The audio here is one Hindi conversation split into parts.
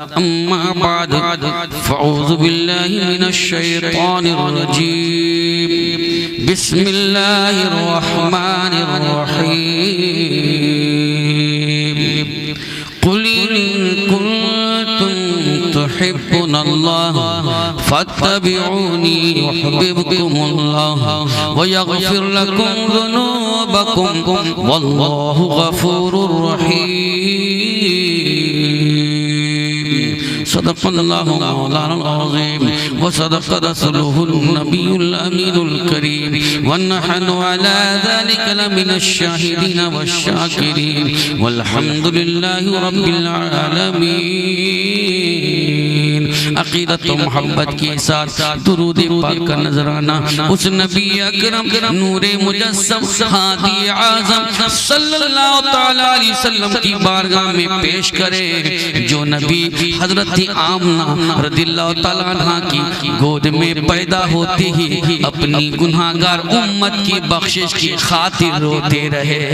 अम्मा बाद फ़अऊज़ु बिल्लाहि मिनश शैतानिर रजीम बिस्मिल्लाहिर रहमानिर रहीम क़ुल इन कुन्तुम तुहिब्बुनल्लाह फत्तबिऊनी युहब्बिबकुमुल्लाह व यग़फिर लकुम ज़ुनूबकुम वल्लाहु गफ़ूरुर रहीम। सदक़ल्लाहु मौलाना अज़ीम व सदक़ रसूलुहुन नबियुल अमीनुल करीम व नहनु अला ज़ालिका लमिनश शाहिदीन वश्शाकिरीन वल्हम्दुलिल्लाहि रब्बिल आलमीन। अक़ीदत व मोहब्बत के साथ दुरूद पाक का नजराना उस नबी अकरम नूरे मुजस्सम हादी आज़म सल्लल्लाहु तआला अलैहि वसल्लम की बारगाह में पेश करे, जो नबी हज़रत आमना रज़ियल्लाहु तआला अन्हा की गोद में पैदा होते ही अपनी गुनाहगार उम्मत की बख्शिश की खातिर रोते रहे।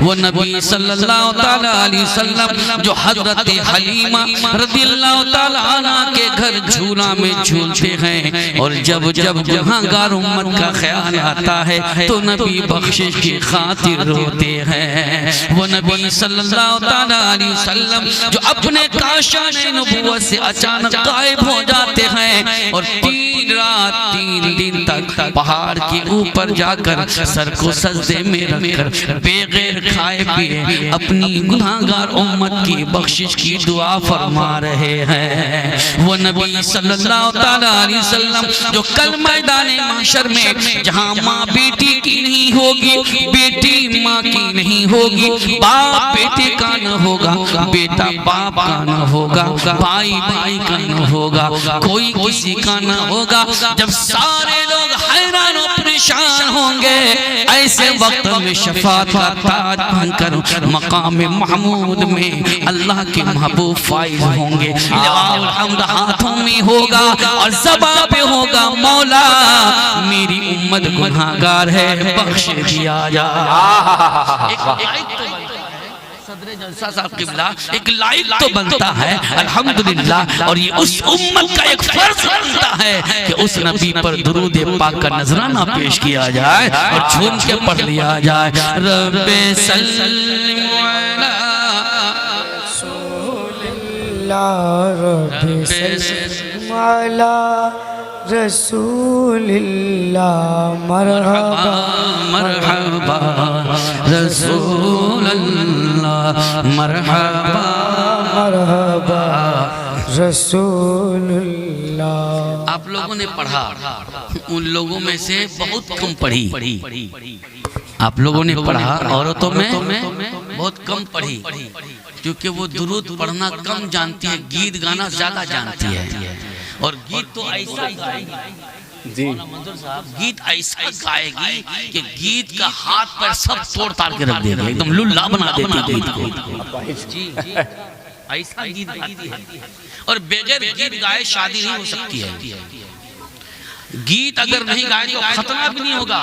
वो नबी सल्लल्लाहु तआला अलैहि वसल्लम जो हज़रत हलीमा रज़ियल्लाहु तआला अन्हा के घर झूला में झूलते हैं, और जब जब गुनाहगार उम्मत का ख्याल आता है तो नबी बख्शिश की खातिर रोते हैं। वो नबी सल्लल्लाहु तआला अलैहि वसल्लम जो अपने काशाने नबुव्वत से अचानक गायब हो जाते हैं और 3 रात 3 दिन तक पहाड़ के ऊपर जाकर सर को सजदे में रखकर बेगैर खाए पिए अपनी गुनाहगार उम्मत की बख्शिश की दुआ फरमा रहे हैं। वो नबी सल्लल्लाहु तआला अलैहि वसल्लम जो कल मैदाने महशर में जहां माँ बेटी की नहीं होगी, बेटी माँ की नहीं होगी, बाप बेटे का न होगा, बेटा बाप का न होगा, भाई भाई का न होगा, कोई किसी का न होगा, जब सारे लोग हैरान और परेशान होंगे, ऐसे वक्त में शफाअत का ताज बनकर मकाम महमूद में अल्लाह के महबूब फाइज होंगे। लवाउल हम्द हाथों में होगा और ज़बान पे होगा, मौला मेरी उम्मत गुनाहगार है, बख्श दिया जा। सदरे जलसा साहब क़िबला एक लाइक तो बनता है अल्हम्दुलिल्लाह, और ये उस उम्मत का एक फर्ज बनता है कि उस नबी पर दुरूद पाक का नजराना पेश किया जाए और झूम के पढ़ लिया जाए। रब्बे सल्लि अला रसूलिल्लाह, रब्बे सल्लि अला रसूलिल्लाह, मरहबा मरहबा रसूलल्लाह, मरहबा मरहबा रसूलल्लाह। आप लोगों ने पढ़ा, उन लोगों में से बहुत कम पढ़ी। आप लोगों ने पढ़ा, औरतों में बहुत कम पढ़ी, क्योंकि वो दुरूद पढ़ना कम जानती है, गीत गाना ज्यादा जानती है। और गीत तो ऐसा जी मंजूर साहब, गीत ऐसा गाएगी कि गीत का हाथ पैर सब तोड़ ताड़ के रख देगा, एकदम लुल्ला बना देती है गीत को। जी जी ऐसा गीत गाती है, और बगैर गीत गाए शादी नहीं हो सकती है। गीत अगर नहीं गाए तो खतना भी नहीं होगा,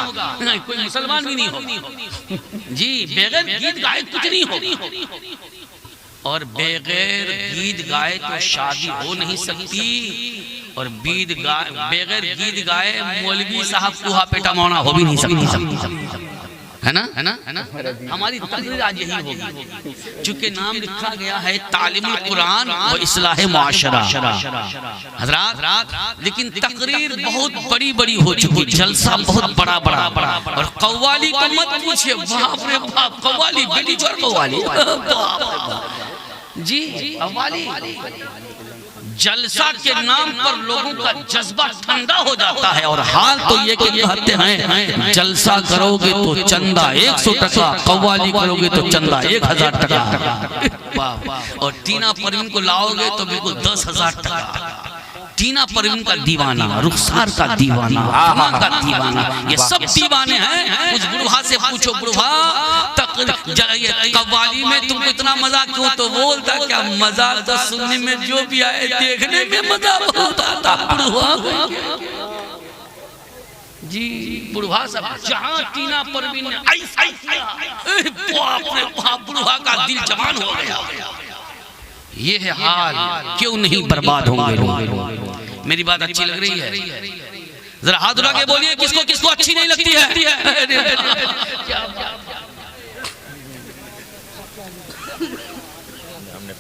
कोई मुसलमान भी नहीं होगा। जी बगैर गीत गाए कुछ नहीं होगा, और बगैर गीत गाए तो शादी हो नहीं सकती, और बगैर गीत गाए मौलवी साहब कुहा पेटा मौना हो भी नहीं सकती, है ना है ना है ना। हमारी तकरीर आज यही होगी, चूंकि नाम लिखा गया है तालीमुल कुरान व इस्लाह मुआशरा हजरात, लेकिन तकरीर बहुत बड़ी बड़ी हो चुकी, जलसा बहुत बड़ा बड़ा, और कव्वाली को मत पूछिए, बाप रे बाप, कव्वाली बेटी चोर कव्वाली जी कव्वाली। जलसा के नाम पर लोगों का जज्बा ठंडा हो जाता है, और हाल तो ये कि कहते हैं जलसा करोगे तो चंदा 100 टका, कव्वाली करोगे तो चंदा 1000 टका, और टीना परवीन को लाओगे तो बिल्कुल 10,000 टका। टीना परवीन का दीवाना, रुखसार का दीवाना, हुमा का दीवाना, ये सब दीवाने हैं। उस बुढ़वा से पूछो, बुढ़वा कव्वाली में तुमको इतना मजा क्यों? तो बोलता क्या मजा तो सुनने में जो भी आए, देखने में मजा बहुत आता। बुढ़वा जी बुढ़वा सब जहाँ टीना परवीन ने ऐसा बुढ़वा का दिल जवान हो गया। ये है हाल, क्यों नहीं बर्बाद होंगे लोग। मेरी बात अच्छी लग रही है? जरा हाथ उठा के बोलिए किसको किसको अच्छी नहीं लगती है।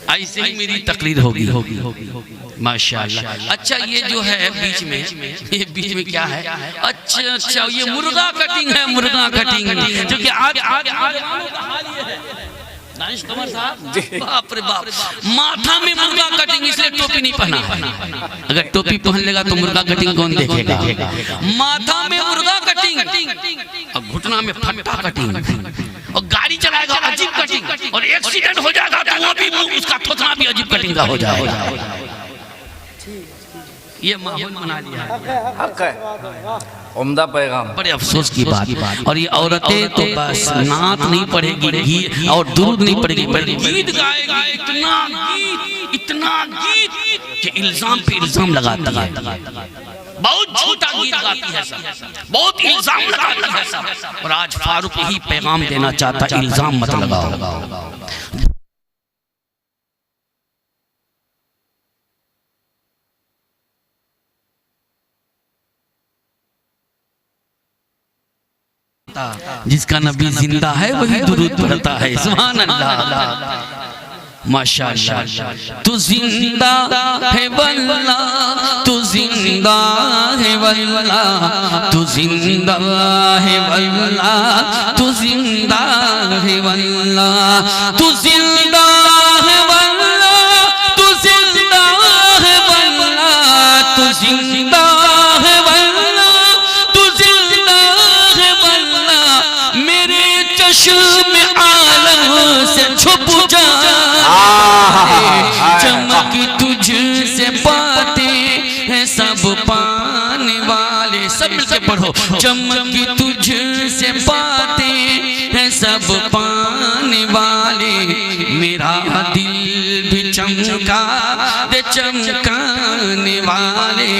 ऐसे ही मेरी तकरीर होगी माशाअल्लाह। अच्छा ये जो है बीच में, ये बीच में क्या है? अच्छा ये मुर्गा कटिंग है, मुर्गा कटिंग, जो कि दानिश कमर साहब, बाप रे बाप, माथा में मुर्गा कटिंग, इसलिए टोपी नहीं पहना। अगर टोपी पहन लेगा तो मुर्गा कटिंग कौन देखेगा? माथा में मुर्गा कटिंग और घुटना में फट्टा कटिंग, और गाड़ी चलाएगा अजीब कटिंग, और एक्सीडेंट हो जाएगा तो वो भी उसका थोथना भी अजीब कटिंग का हो जाएगा। ये माहौल बना लिया है। उम्दा पैगाम। बड़े अफसोस की बात। और ये औरतें तो बस नात नहीं पढ़ेगी और दुरूद नहीं पढ़ेगी, गीत गाएगी, इतना गीत कि इल्जाम पे इल्जाम लगाती है। बहुत झूठा गीत गाती है सब, बहुत इल्जाम लगाती है सब। और आज फारूक यही पैगाम देना चाहता, इल्जाम मत लगाओ। जिसका नबी जिंदा है वही दुरूद पढ़ता है। सुभान अल्लाह, माशाअल्लाह। तू जिंदा है वल्ला, तू जिंदा है वल्ला, तू जिंदा है वल्ला, तू जिंदा है वल्ला, तू जिंदा है वल्ला, तू जिंदा है वल्ला, तू जिंदा है वल्ला, तू जिंदा है वल्ला, मेरे चश्मे आलम से छुप जा, चमक तुझसे पाते हैं सब पाने वाले। सब मिलके पढ़ो, चमक तुझसे पाते हैं सब पाने वाले, मेरा दिल भी चमका दे चमकाने वाले,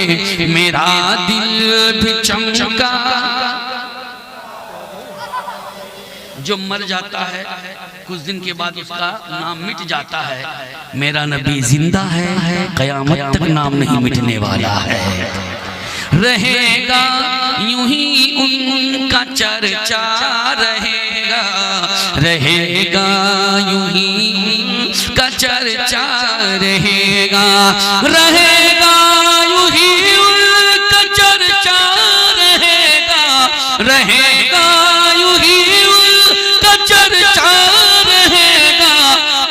मेरा दिल भी चमका। जो मर जाता है कुछ दिन के बाद उसका नाम मिट जाता है, मेरा नबी जिंदा है, कयामत तक नाम नहीं मिटने वाला है। रहेगा यूं ही उनका चर्चा, रहेगा रहेगा यूं ही उनका चर्चा, रहेगा रहेगा यूं ही उनका चर्चा, रहेगा रहेगा यूं ही उनका चर्चा, रहेगा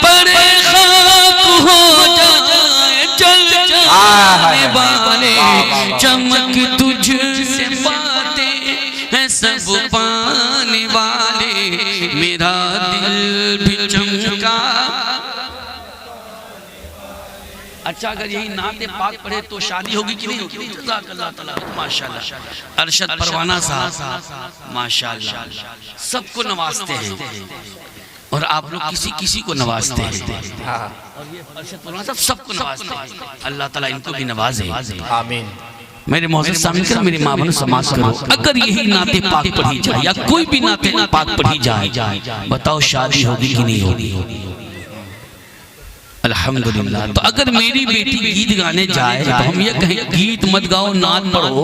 परे खाक हो जाए चल जाने वाले, चमक तुझसे पाते हैं सब पाने वाले, मेरा दिल भी चमका। अच्छा अगर यही नाते पाक पढ़े तो शादी होगी कि नहीं होगी? जज़ाकल्लाह ताला, माशाअल्लाह। अरशद परवाना साहब माशाअल्लाह सबको नवाजते हैं, और आप लोग किसी किसी को नवाजते हैं। और ये अरशद परवाना साहब सबको नवाजते हैं। अल्लाह ताला इनको भी नवाजे, आमीन। मेरे मोहसिन सामिन, मेरी माँ बहनों समाज करो, अगर यही नाते पाक पढ़ी जाए या कोई भी नाते पाक पढ़ी जाए, बताओ शादी होगी कि नहीं होगी? अल्हम्दुलिल्लाह। तो अगर मेरी बेटी गीत गाने जाए तो हम ये कहें गीत मत गाओ, नात पढ़ो,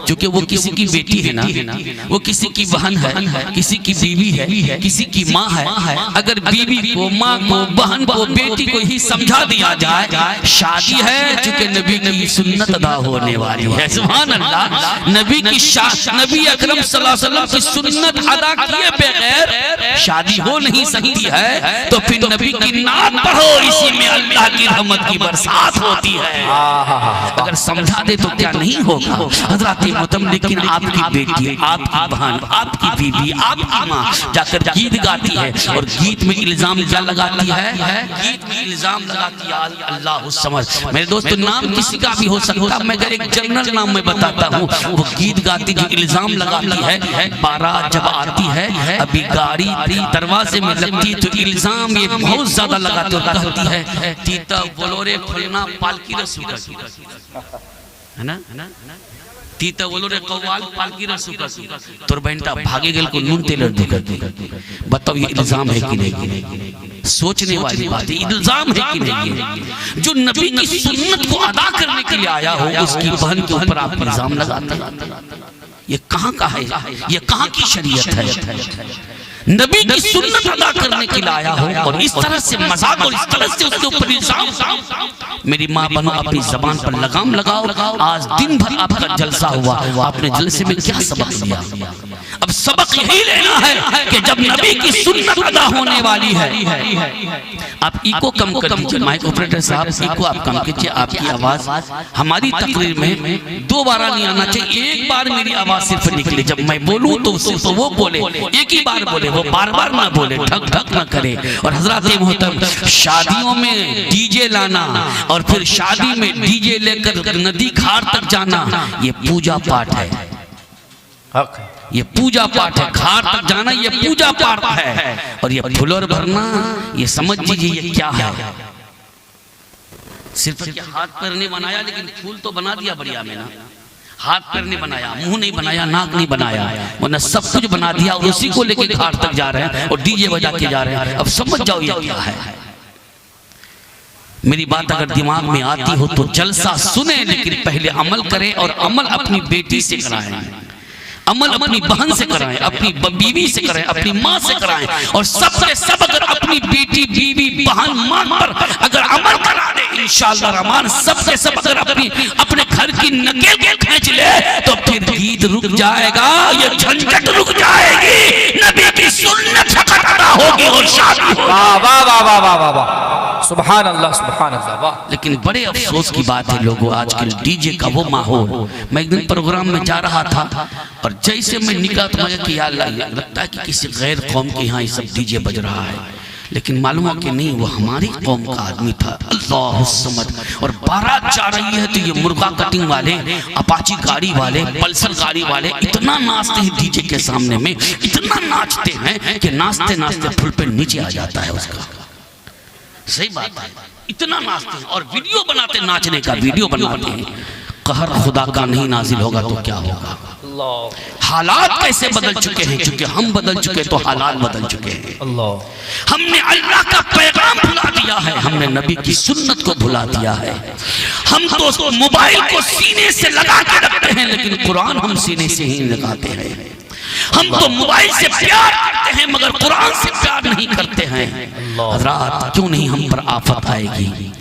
क्योंकि वो किसी की बेटी है ना, वो किसी की बहन है, किसी की बीवी है, किसी की माँ है। अगर बीवी को, माँ को, बहन को, बेटी को ही समझा दिया जाए शादी है, चूंकि नबी की सुन्नत अदा होने वाली है। सुभान अल्लाह। नबी की नबी अकरम सल्लल्लाहु अलैहि वसल्लम की सुन्नत अदा किए बगैर शादी हो नहीं सकती है। तो फिर नबी की नात पढ़ो, में अल्लाह की रहमत की बरसात होती है। अगर समझा दे तो क्या नहीं होगा हजरत मोहतरम। लेकिन आपकी बेटी, आपकी बहन, आपकी बीवी, आपकी माँ जाकर गीत गाती है, और गीत में इल्जाम क्या लगाती है? गीत में इल्जाम लगाती है अल्लाह समझ। मेरे दोस्त नाम किसी का भी हो सकता, मैं अगर एक जनरल नाम में बताता हूँ, वो गीत गाती जो इल्जाम लगाती है। बारात जब आती है, अभी गाड़ी दरवाजे में लगती है, तो इल्जाम ये बहुत ज्यादा लगाते और कहती है तीता बोलोरे फलना पालकी रसू है ना, तीता बोलोरे कव्वाल पालकी रसू तोर बहनटा भागे गेल को नून तेल। बताओ ये इल्जाम है कि नहीं? सोचने वाली बात है, इल्जाम है कि नहीं है? जो नबी की सुन्नत को अदा करने के लिए आया हो उसकी बहन के ऊपर आप इल्जाम लगाते, ये कहाँ का है? ये कहाँ की शरीयत है? नबी की सुन्नत अदा करने के लिए आया हो और इस तरह से मजाक और इस तरह से उसके ऊपर इल्जाम। मेरी माँ बनो, अपनी जबान पर लगाम लगाओ। आज दिन भर आपका जलसा हुआ, आपने जलसे में क्या सबक लिया? अब सबक यही लेना है कि जब नबी की सुन्नत अदा होने वाली है। आप इको कम कर दीजिए, माइक ऑपरेटर साहब, इको आप कम कीजिए। आपकी आवाज हमारी तकरीर में दोबारा नहीं आना चाहिए। एक बार मेरी आवाज सिर्फ निकले, जब मैं बोलूं तो सिर्फ वो बोले, एक ही बार बोले, वो बार बार ना बोले, ठक ठक ना करे। और हजरत मोहतरम, शादियों में डीजे लाना और फिर शादी में डीजे लेकर नदी घाट तक जाना, ये पूजा पाठ है। ये पूजा पाठ है। घाट तक जाना ये पूजा पाठ है। और ये फुलोर भरना, ये समझ लीजिए ये क्या है। सिर्फ हाथ पैर नहीं बनाया, लेकिन फूल तो बना दिया बढ़िया में ना। हाथ पैर नहीं बनाया, मुंह नहीं बनाया, नाक नहीं बनाया, वरना सब कुछ बना दिया और उसी को लेके घाट तक जा रहे हैं और डीजे बजा के जा रहे हैं। अब समझ जाओ ये क्या है। मेरी बात अगर दिमाग में आती हो तो जलसा सुने, लेकिन पहले अमल करें और अमल अपनी बेटी से कराएं, अमल अपनी बहन से कराएं, अपनी बीवी से कराएं, अपनी माँ से कराएं। और सबसे सब अगर अपनी बेटी, बीवी, बहन, माँ पर अगर अमल करा दे इंशाअल्लाह रहमान, सबसे सब अगर अपने घर की नकेल खींच ले तो फिर गीत रुक जाएगा, ये झंझट रुक जाएगी, नबी की सुन्नत अदा होगी और शादी। वाह वाह वाह वाह वाह वाह, सुभान अल्लाह सुभान अल्लाह, वाह। लेकिन बड़े अफसोस की बात है लोगों, आजकल डीजे का वो माहौल। मैं एक दिन प्रोग्राम में जा रहा था और जैसे मैं निकला तो मुझे कि यार लगता है कि किसी गैर कौम के यहाँ ये सब डीजे बज रहा है, लेकिन मालूम हो कि नहीं, वो हमारी कौम का आदमी था। अल्लाह समद। और बारात जा रही है तो ये मुर्गा कटिंग वाले, अपाची गाड़ी वाले, पल्सर गाड़ी वाले इतना नाचते हैं डीजे के सामने में, इतना नाचते हैं कि नाचते नाचते फुल पे नीचे आ जाता है उसका। सही बात है, इतना नाचते हैं और वीडियो बनाते, नाचने का वीडियो बनाते हैं। कहर खुदा का नहीं नाजिल होगा तो क्या होगा? हालात कैसे बदल चुके हैं, क्योंकि हम बदल चुके तो हालात बदल चुके हैं। हमने अल्लाह का पैगाम भुला दिया है, हमने नबी की सुन्नत को भुला दिया है। हम तो मोबाइल को सीने से लगा के रखते हैं, लेकिन कुरान हम सीने से ही लगाते हैं। हम तो मोबाइल से प्यार करते हैं मगर कुरान से प्यार नहीं करते हैं। हज़रात, क्यों नहीं हम पर आफत आएगी?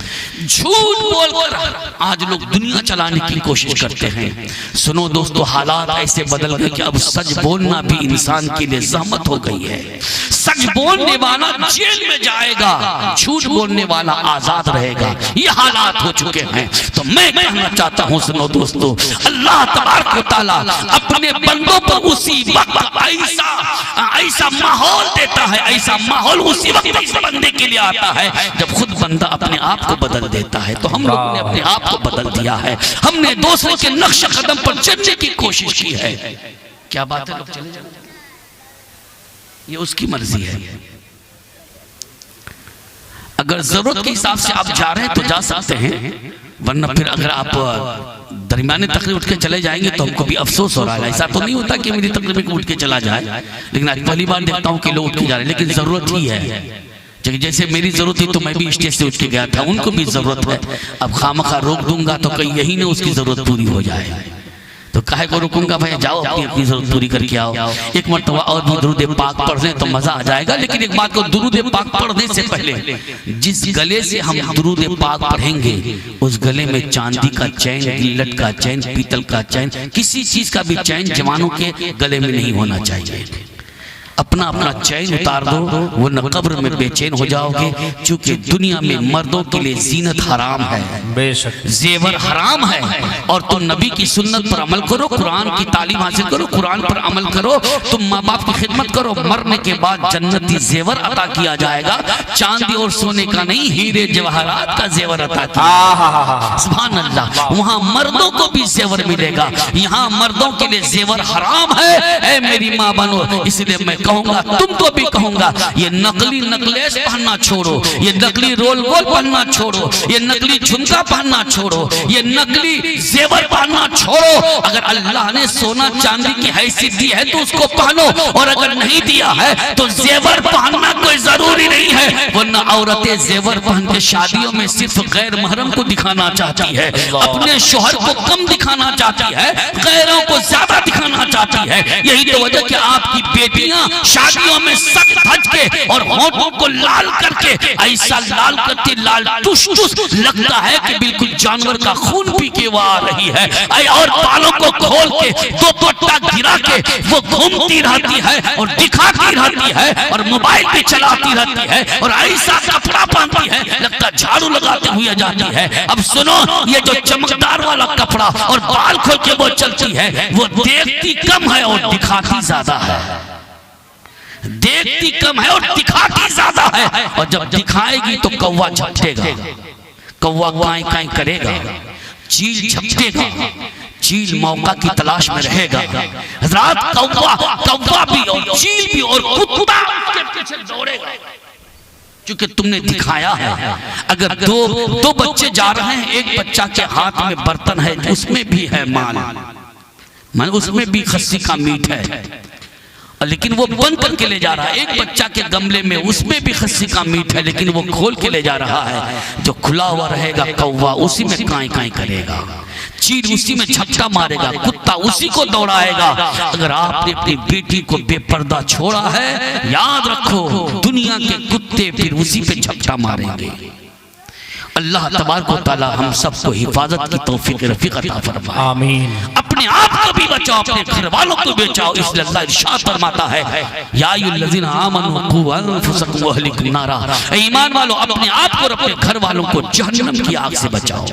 झूठ बोलकर आज लोग दुनिया चलाने की कोशिश करते हैं। सुनो दोस्तों, हालात ऐसे बदल गए कि अब सच बोलना भी इंसान के लिए ज़हमत हो गई है। सच बोलने वाला जेल में जाएगा, झूठ बोलने वाला आजाद रहेगा। ये हालात हो चुके हैं। तो मैं कहना चाहता हूँ, सुनो दोस्तों, अल्लाह तबारक व तआला अपने बंदों पर उसी वक्त ऐसा माहौल देता है, ऐसा माहौल उसी वक्त इस बंदे के लिए आता है जब खुद बंदा अपने आप को बदल देता है। तो हम लोगों ने अपने आप को बदल दिया है, हमने दूसरे के नक्श कदम पर चलने की कोशिश की है। क्या बात है, लोग चले जाए, ये उसकी मर्जी है। अगर जरूरत के हिसाब से आप जा रहे हैं तो जा सकते हैं, वरना फिर अगर आप दरमियाने तकरीर उठ के चले जाएंगे तो हमको भी अफसोस हो रहा है। ऐसा तो नहीं होता कि मेरी तकरीर में उठ के चला जाए, लेकिन आज पहली बार देखता हूँ कि लोग उठ के जा रहे हैं, लेकिन जरूरत ही है। जैसे मेरी जरूरत थी तो मैं भी स्टेज से उठ के गया था, उनको भी जरूरत है। अब खामखा रोक दूंगा तो कहीं यही नहीं उसकी जरूरत पूरी हो जाए, तो काहे को रुकूंगा? भाई जाओ, अपनी अपनी जरूरत पूरी करके आओ। एक मरतबा और भी दुरूद पाक पढ़ लें तो मजा आ जाएगा। लेकिन एक बात को, दुरूद पाक पढ़ने से पहले जिस गले से हम दुरूद पाक पढ़ेंगे उस गले में चांदी का चैन, गिल्लट का चैन, पीतल का चैन, किसी चीज का भी चैन जवानों के गले में नहीं होना चाहिए। अपना अपना चैन उतार दो, वो न कब्र में बेचैन हो जाओगे। क्योंकि दुनिया में मर्दों के लिए जीनत हराम है, बेशक जेवर हराम है। और तुम नबी की सुन्नत पर अमल करो, कुरान की तालीम हासिल करो, कुरान पर अमल करो, तुम माँ बाप की खिदमत करो। मरने के बाद जन्नती जेवर अता किया जाएगा, चांदी और सोने का नहीं, हीरे जवाहरात का जेवर अता किया। सुभान अल्लाह। वहाँ मर्दों को भी जेवर मिलेगा, यहाँ मर्दों के लिए जेवर हराम है। ऐ मेरी माँ बनो, इसलिए मैं कहूंगा, तुमको भी कहूंगा, ये नकली नेकलेस पहनना छोड़ो, ये नकली रोल गोल पहनना छोड़ो, ये नकली झुमका पहनना छोड़ो, ये नकली जेवर पहनना छोड़ो। अगर अल्लाह ने सोना चांदी की हैसियत दी है तो उसको पहनो, और अगर नहीं दिया है तो जेवर पहनना कोई जरूरी नहीं है। वरना औरतें जेवर पहन के शादियों में सिर्फ गैर महरम को दिखाना चाहती है, अपने शोहर को कम दिखाना चाहती है, गैरों को ज्यादा दिखाना चाहती है। यही तो वजह कि आपकी बेटियां शादियों में सच धज के और होठों को लाल करके ऐसा लाल करती लाल टुस टुस लगता है कि बिल्कुल जानवर का खून पी के वो आ रही है, और बालों को खोल के दो पट्टा गिरा के वो घूमती रहती है और दिखाती रहती है और मोबाइल पे चलाती रहती है और ऐसा कपड़ा पहनती है लगता झाड़ू लगाते हुए जाती है। अब सुनो, ये जो चमकदार वाला कपड़ा और बाल खोल के वो चलती है, वो देखती कम है और दिखाती ज्यादा है। देखती कम है और दिखाती ज्यादा है। और जब दिखाएगी तो कौवा झपटेगा, कौवा काई काई करेगा, चील झपटेगा, चील मौका की तलाश में रहेगा। रात कौवा भी और चील भी और कुत्ता उसके पीछे दौड़ेगा, क्योंकि तुमने दिखाया है। अगर दो बच्चे जा रहे हैं, एक बच्चा के हाथ में बर्तन है, उसमें भी है माल, उसमें भी खस्सी का मीट है, लेकिन वो बंद करके ले जा रहा है। एक बच्चा के गमले में उसमें भी खस्सी का मीट है, लेकिन वो खोल के ले जा रहा है। जो खुला हुआ रहेगा कौवा उसी में काई काई करेगा, चील उसी में झपटा मारेगा, कुत्ता उसी को दौड़ाएगा। अगर आपने अपनी बेटी को बेपर्दा छोड़ा है, याद रखो दुनिया के कुत्ते फिर उसी पे झपटा मारेंगे। अल्लाह तबारक व तआला हम सबको हिफाजत की तौफीक रफीक अता फरमाए। आमीन। अपने आप को भी बचाओ, अपने घर वालों को भी बचाओ। इसलिए अल्लाह इरशाद फरमाता है, या अय्युहल्लज़ीना आमनू क़ू अनफुसकुम व अहलिकुम नारा, ईमान वालों अपने आप को और अपने घर वालों को जहन्नम की आग से बचाओ।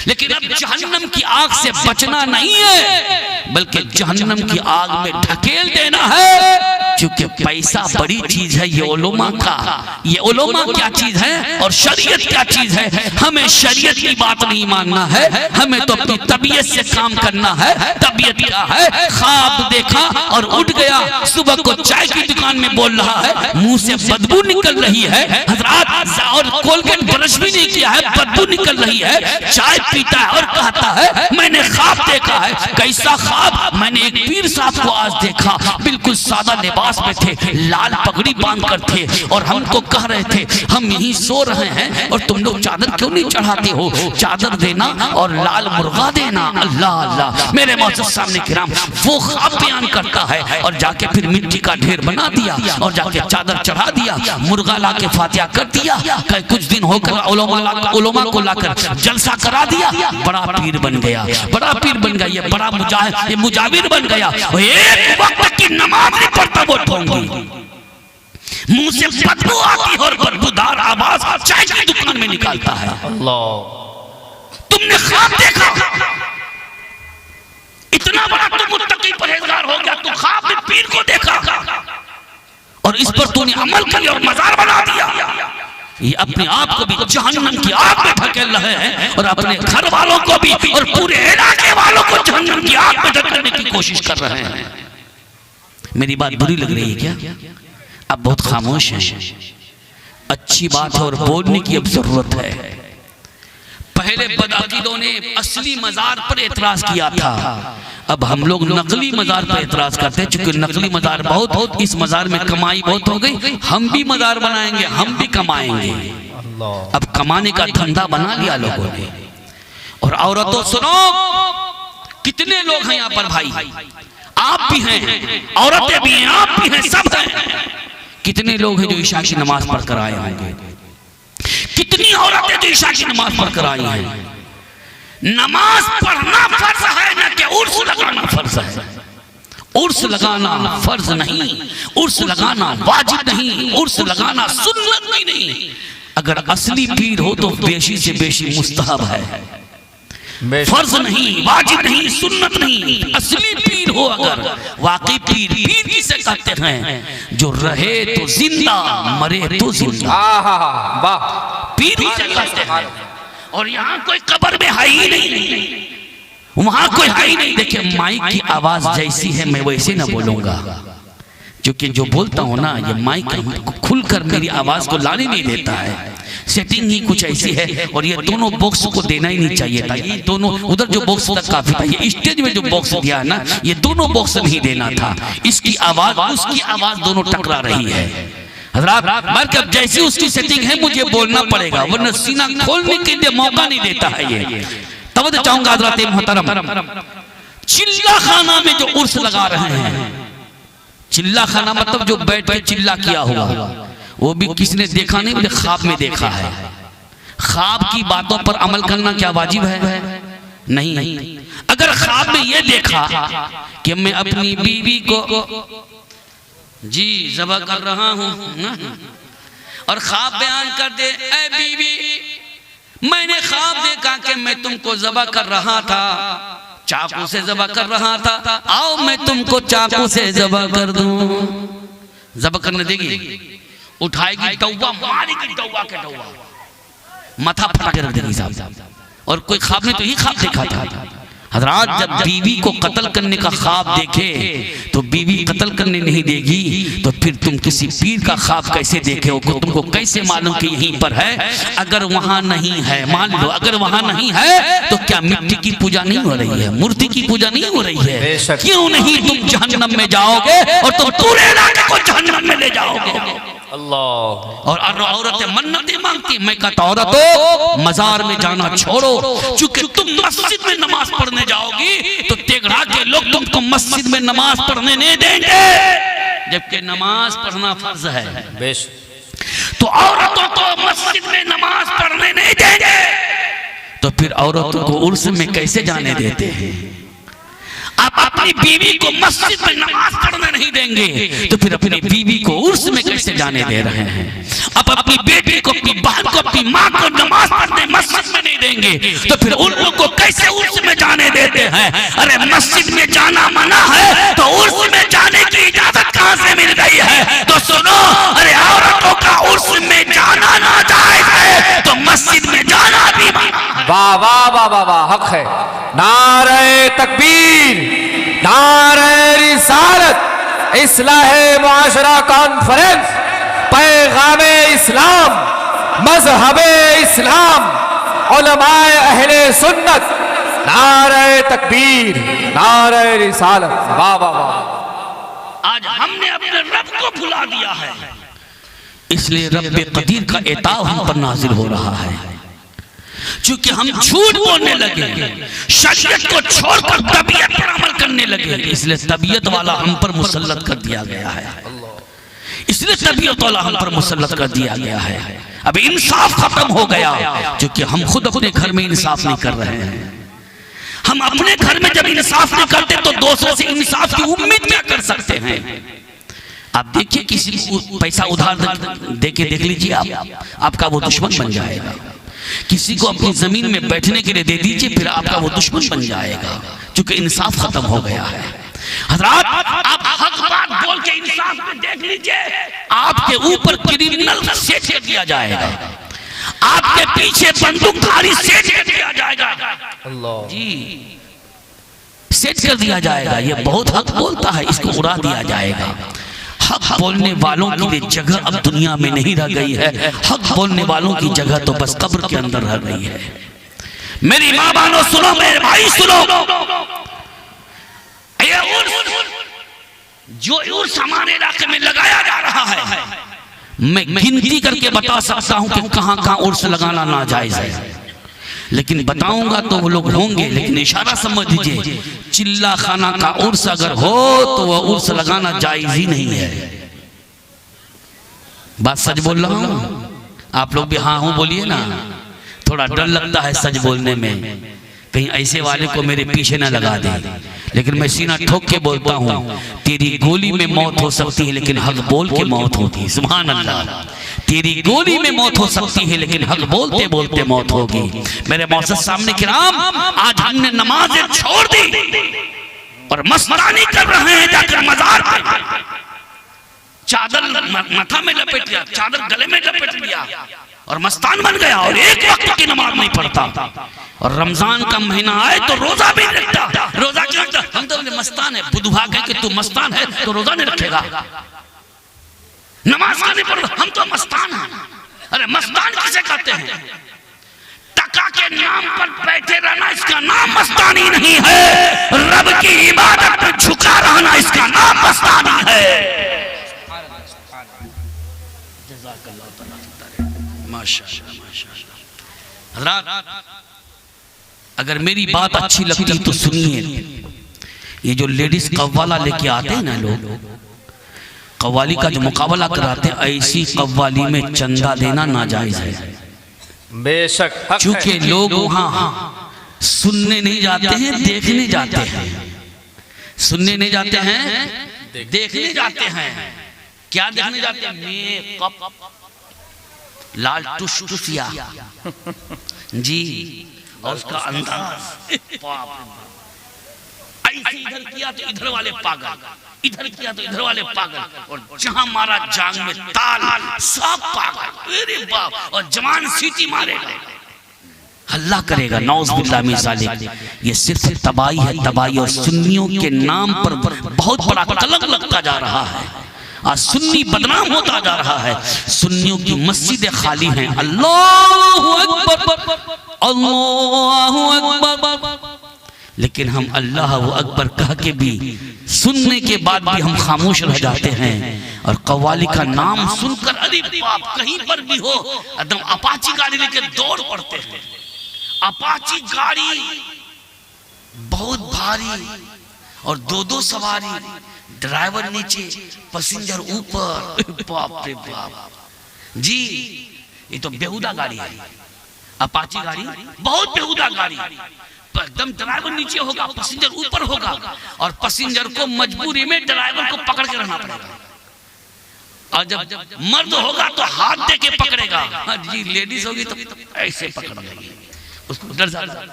लेकिन अब जहन्नम की आग से बचना नहीं है, बल्कि जहन्नम की आग में ढकेल देना है। क्योंकि पैसा बड़ी चीज है, ये उलमा का, ये उलमा क्या चीज है और शरीयत क्या चीज है। हमें शरीयत की बात नहीं मानना है, हमें तो अपनी तबीयत से काम करना है। तबीयत क्या है? ख्वाब देखा और उठ गया, सुबह को चाय की दुकान में बोल रहा है, मुंह से बदबू निकल रही है हजरात, और कोलगेट ब्रश भी नहीं किया है, बदबू निकल रही है, चाय पीता है और कहता है मैंने ख्वाब देखा है। कैसा ख्वाब? मैंने एक पीर साहब को आज देखा, बिल्कुल सादा लिबास में थे, लाल पगड़ी बांध कर थे, और हमको कह रहे थे हम यहीं सो रहे हैं और तुम लोग चादर क्यों नहीं चढ़ाते हो? चादर देना और लाल मुर्गा देना। अल्लाह अल्लाह, मेरे मौजूद सामने किराम वो ख्वाब बयान करता है, और जाके फिर मिट्टी का ढेर बना दिया और जाके चादर चढ़ा दिया, मुर्गा ला के फातिहा कर दिया। कुछ दिन होकर उलमा को लाकर जलसा करा दिया, बड़ा पीर बन गया, बड़ा पीर बन गया, ये बड़ा मुजाहिद, ये मुजाविर बन गया। एक वक्त की नमाज नहीं पढ़ता वो ढोंगी, मुंह से बदबू आती है और बदबूदार आवाज चाय की दुकान में निकालता है। अल्लाह, तुमने ख्वाब देखा, इतना बड़ा तुम मुत्तकी परहेजगार हो गया, तू ख्वाब में पीर को देखा और इस पर तूने अमल किया और मजार बना दिया। ये अपने आप को भी जहन्नम की आग में ढकेल रहे हैं और अपने घर वालों को भी और पूरे इलाके वालों को जहन्नम की आग में ढकेलने की कोशिश कर रहे हैं। मेरी बात बुरी लग रही है क्या? अब बहुत खामोश है। अच्छी बात है और बोलने की अब जरूरत है। पहले बदअकीदों ने असली मजार पर एतराज किया था, अब हम लोग नकली मजार पर एतराज करते हैं। चूंकि नकली मजार बहुत, इस मजार में कमाई बहुत हो गई, हम भी मजार बनाएंगे, हम भी कमाएंगे। अब कमाने का धंधा बना लिया लोगों ने। और औरतों सुनो, कितने लोग हैं यहाँ पर भाई, आप भी हैं, औरतें भी हैं, आप भी हैं, सब हैं। कितने लोग हैं जो ईशा की नमाज पढ़कर आए होंगे? कितनी औरतें जो ईशा की नमाज पढ़कर आई हैं? नमाज पढ़ना फर्ज है ना कि उर्स लगाना फर्ज है? उर्स लगाना फर्ज नहीं, उर्स लगाना वाजिब नहीं, उर्स लगाना सुन्नत भी नहीं। अगर असली पीर हो तो बेशी से बेशी मुस्तहब है, फर्ज नहीं, वाजिब नहीं, सुन्नत नहीं। असली पीर हो अगर, वाकई पीर, पीर किसे कहते हैं? जो रहे तो जिंदा, मरे तो जिंदा, पीर किसे कहते हैं? और यहाँ कोई कब्र में है ही नहीं, वहां कोई है ही नहीं। देखिए, माइक की आवाज जैसी है मैं वैसे ना बोलूंगा, क्योंकि जो बोलता हूँ ना, ये माइक खुलकर मेरी आवाज को लाने नहीं देता है। सेटिंग ही कुछ ऐसी है। और ये दोनों बॉक्स को देना ही नहीं चाहिए था। ये दोनों उधर जो बॉक्स तक काफी था, ये स्टेज में जो बॉक्स दिया ना, ये दोनों बॉक्स नहीं देना था। इसकी आवाज उसकी आवाज दोनों टकरा रही है। हज़रात अब जैसी उसकी सेटिंग है मुझे बोलना पड़ेगा, वरना सीना खोलने के लिए मौका नहीं देता है ये। तवज्जो चाहूंगा हज़रात मोहतरम, चिल्ला खाना में जो उर्स लगा रहे हैं, चिल्ला खाना मतलब जो बैठ के चिल्ला किया हुआ, वो भी किसने देखा नहीं, मुझे ख्वाब में देखा है। ख्वाब की बातों पर अमल करना क्या वाजिब है? नहीं। अगर ख्वाब में ये देखा कि मैं अपनी बीवी को जी ज़बह कर रहा हूं, और ख्वाब बयान कर दे, ऐ बीवी मैंने ख्वाब देखा कि मैं तुमको ज़बह कर रहा था, चाकू से ज़बह कर रहा था, आओ मैं तुमको चाकू से ज़बह कर दूं। ज़बह करने देगी? उठाएगी टौवा, मारेगी टौवा के टौवा, माथा फटा के रख देगी साहब। और कोई ख्वाब ने तो ही ख्वाब देखा था। हज़रात जब बीवी को कत्ल करने का ख्वाब देखे तो बीवी कत्ल करने नहीं देगी, तो फिर तुम किसी पीर का ख्वाब कैसे देखे हो? तुमको कैसे मालूम कि यहीं पर है? अगर वहां नहीं है, मान लो अगर वहां नहीं है, तो क्या मिट्टी की पूजा नहीं हो रही है? मूर्ति की पूजा नहीं हो रही है? क्यों नहीं तुम जहन्नम में जाओगे और तुम पूरे इलाके को जहन्नम में ले जाओगे। अल्लाह। और औरतें मन्नतें मांगती, मैं कहता औरतों मजार में जाना छोड़ो, चूंकि तुम मस्जिद में नमाज पढ़ने जाओगी तो तेगड़ा के लोग तुमको मस्जिद में नमाज पढ़ने नहीं देंगे, जबकि नमाज पढ़ना फर्ज है। तो औरतों को मस्जिद में नमाज पढ़ने नहीं देंगे, तो फिर औरतों को उर्स में कैसे जाने देते हैं? आप अपनी बीवी को मस्जिद में नमाज पढ़ने नहीं देंगे, तो फिर अपनी बीवी को उर्स में कैसे जाने दे रहे हैं? आप अपनी बेटी को, अपनी बहन को, अपनी माँ को नमाज पढ़ने मस्जिद में नहीं देंगे, तो फिर उन लोगों को कैसे उर्स में जाने देते हैं? अरे मस्जिद में जाना मना है तो उर्स में जाने की इजाजत कहाँ से मिल गई है? तो सुनो, अरे औरतों का उर्स में जाना नाजायज है तो मस्जिद में जाना भी मना है। वाह वाह वाह वाह वाह, हक है। नारे तकबीर, नारे रिसालत, इस्लाहे मुआशरा कॉन्फ्रेंस, पैगामे इस्लाम, मजहबे इस्लाम, उलमाए अहले सुन्नत, नारे तकबीर, नारे रिसालत। वाह वाह वाह। आज हमने अपने रब को भुला दिया है, इसलिए रब्बे कदीर का इताब हम पर नाजिल हो रहा है। क्योंकि हम झूठ बोलने लगे, शरीयत को छोड़कर तबीयत पर अमल करने लगे, इसलिए तबीयत वाला हम पर मुसल्लत कर दिया गया है। इसलिए तबीयत वाला हम पर मुसल्लत कर दिया गया है। अब इंसाफ खत्म हो गया, क्योंकि हम खुद अपने घर में इंसाफ नहीं कर रहे हैं। हम अपने घर में जब इंसाफ नहीं करते तो दूसरों से इंसाफ की उम्मीद क्या कर सकते हैं? आप देखिए, किसी को पैसा उधार दे के देख लीजिए, आपका वो दुश्मन बन जाएगा। किसी को अपनी जमीन में बैठने के लिए दे दीजिए, फिर आपका वो दुश्मन बन जाएगा, क्योंकि इंसाफ खत्म हो गया है। हज़रात आप हक बात बोल के इंसाफ में देख लीजिए, आपके ऊपर क्रिमिनल सेट कर दिया जाएगा, आपके पीछे बंदूकधारी सेट कर दिया जाएगा। अल्लाह जी, सेट कर दिया जाएगा। ये बहुत हक बोलता है, इसको उड़ा दिया जाएगा। हक बोलने वालों की लिए जगह अब दुनिया में नहीं रह गई है। हक बोलने वालों की जगह तो बस कब्र के अंदर रह गई है। मेरी माँ बहनों सुनो, मेरे भाई सुनो, जो उर्स हमारे इलाके में लगाया जा रहा है, मैं गिनती करके बता सकता हूं कि कहां कहां उर्स लगाना नाजायज है, लेकिन बताऊंगा तो वो लोग होंगे, लेकिन इशारा समझ लीजिए, चिल्ला खाना का उर्स अगर हो तो वह उर्स लगाना जायज ही नहीं है। बात सच बोल रहा हूं? आप लोग भी हाँ हूं बोलिए ना। थोड़ा डर लगता है सच बोलने में, कहीं ऐसे वाले को मेरे पीछे ना लगा दे, लेकिन मैं सीना ठोक के बोलता हूँ, तेरी गोली में मौत हो सकती है लेकिन हक बोल के मौत होती है। सुभान अल्लाह। तेरी गोली में मौत हो सकती है लेकिन हक बोलते बोलते मौत होगी। मेरे मौसस सामने किराम, आज हमने नमाजें छोड़ दी और मस्तानी कर रहे हैं जाकर मजार पर। चादर माथा में लपेट लिया, चादर गले में लपेट लिया और मस्तान बन गया और एक वक्त की नमाज नहीं पढ़ता। और रमजान का महीना आए तो रोजा भी रखता, रोजा क्यों रखता? हम तो मस्तान है, बुधवा कह के तू मस्तान है तो रोजा नहीं रखेगा, नमाज का नहीं पढ़ता, हम तो मस्तान हैं। अरे मस्तान किसे कहते हैं? तका के नाम पर बैठे रहना इसका नाम मस्तानी नहीं है, रब की इबादत पर झुका रहना इसका नाम मस्तानी है। माशाअल्लाह माशाअल्लाह। हज़रात अगर मेरी बात अच्छी लगती तो सुनिए, ये जो लेडीज कव्वाला लेके आते हैं ना लोग, कव्वाली का जो मुकाबला कराते हैं, ऐसी कव्वाली में चंदा देना नाजायज है। बेशक चूंकि लोग वहां सुनने नहीं जाते हैं, देखने जाते हैं। सुनने नहीं जाते हैं, देखने जाते हैं। क्या देखने जाते हैं? मेकअप, लाल टुसटुसिया जी, और उसका अंदाज, ऐसे इधर किया तो इधर वाले पागल, इधर किया तो इधर वाले पागल, और जहां मारा जांग में ताल सब पागल। अरे बाप! और जवान सीटी मारेगा, हल्ला करेगा, नौज बिल्लाह मिन ज़ालिक। ये सिर्फ तबाही है, तबाही। और सुन्नियों के नाम पर बहुत बड़ा कलंक लगता जा रहा है। आज सुन्नी बदनाम होता जा रहा है। सुन्नियों की मस्जिदें खाली हैं। अल्लाहु अकबर, अल्लाहु अकबर, लेकिन हम अल्लाह अकबर कह के भी, सुनने के बाद भी हम खामोश रह जाते हैं। और कव्वाली का नाम सुनकर अरे बाप, कहीं पर भी हो एकदम अपाची गाड़ी लेके दौड़ पड़ते हैं। अपाची गाड़ी बहुत भारी और दो दो सवारी, ड्राइवर नीचे, पैसेंजर ऊपर। बाप रे बाप जी, ये तो बेहुदा गाड़ी है। अपाची गाड़ी बहुत बेहुदा गाड़ी, एकदम ड्राइवर नीचे होगा, पैसेंजर ऊपर होगा, और पैसेंजर को मजबूरी में ड्राइवर को पकड़ के रहना पड़ेगा। और जब मर्द होगा तो हाथ दे के पकड़ेगा जी, लेडीज होगी तो ऐसे पकड़ लेगी, उसको डर जाता है।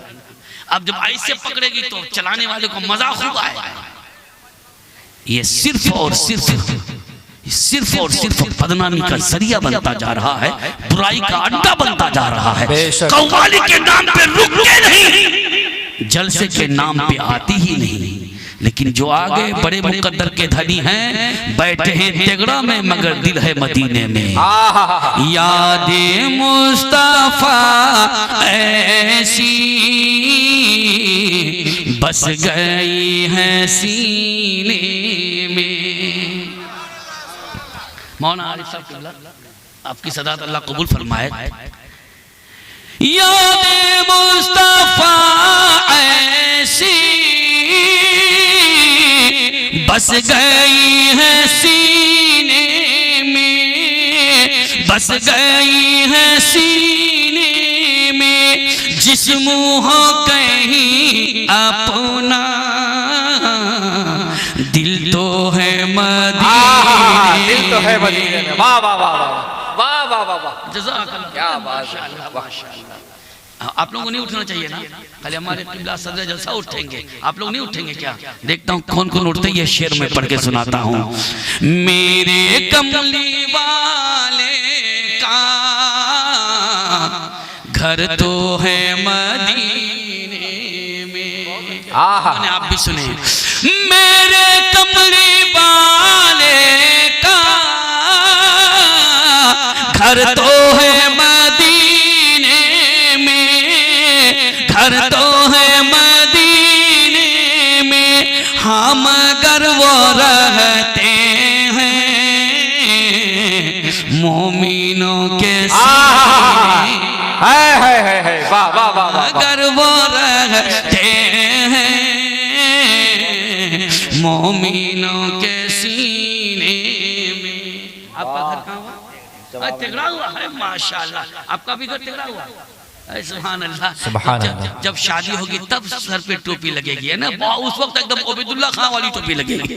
अब जब ऐसे पकड़ेगी तो चलाने वाले को मजा खूब आएगा। ये सिर्फ और सिर्फ बदनामी का जरिया बनता जा रहा है, बुराई का अड्डा बनता जा रहा है। कव्वाली के नाम पे रुकते नहीं, जलसे के नाम पे आती ही नहीं। लेकिन जो आगे बड़े मुकद्दर के धनी हैं, बैठे हैं तेगड़ा में मगर दिल है मदीने में। यादे मुस्तफा ऐसी बस गई है सीने में। मौलाना आरिफ साहब किबला, आपकी सदात अल्लाह कबूल फरमाए। यादे मुस्तफा ऐसी बस गई है सीने में, बस गई है सीने में, जिस्म हो कहीं अपना, दिल तो है मदीने, दिल तो है मदीने में। वाह वाह वाह वाह वाह वाह वाह वाह, जज़ाकल्लाह, क्या बात है। आप लोगों को नहीं उठना चाहिए ना? खाली हमारे किबला सदर जलसा उठेंगे, आप लोग नहीं उठेंगे क्या? देखता हूँ कौन कौन उठते हैं। ये शेर में पढ़ के सुनाता हूँ। मेरे कमली वाले का घर तो है मदीने में। आप भी सुने। मेरे कमली वाले का घर तो है मदीने में, घर तो है मदीने में, हम अगर वो रहते हैं मोमिनों के सीने, वाह वाह वाह, अगर वो रहते हैं मोमिनों के सीने में। आपका घर कहाँ हुआ? तिगड़ा हुआ है, माशाल्लाह। आपका भी घर तिगड़ा हुआ? सुभान अल्लाह, सुभान अल्लाह। जब शादी होगी तब सर पे टोपी लगेगी, है ना? उस वक्त एकदम ओबेदुल्ला खां वाली टोपी लगेगी।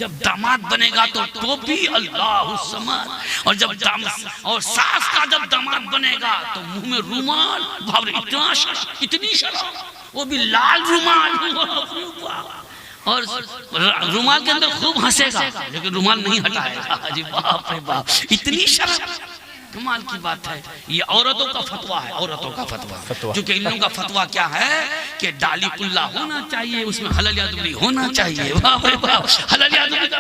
जब दामाद बनेगा तो टोपी, अल्लाह समद। और जब और सास का जब दामाद बनेगा तो मुंह में रुमाल, बाप रे इतना शर्म, इतनी शर्म, वो भी लाल रुमाल। और रुमाल के अंदर खूब हंसेगा लेकिन रुमाल नहीं हटाएगा। जी बाप रे बाप, इतनी शर्म। कमाल की बात है। ये औरतों का फतवा है, औरतों का फतवा। क्योंकि इन लोगों का फतवा क्या है कि डाली कुल्ला होना चाहिए, उसमें हलालिया दुबली होना चाहिए। वाह भाई वाह, हलालिया दुबली का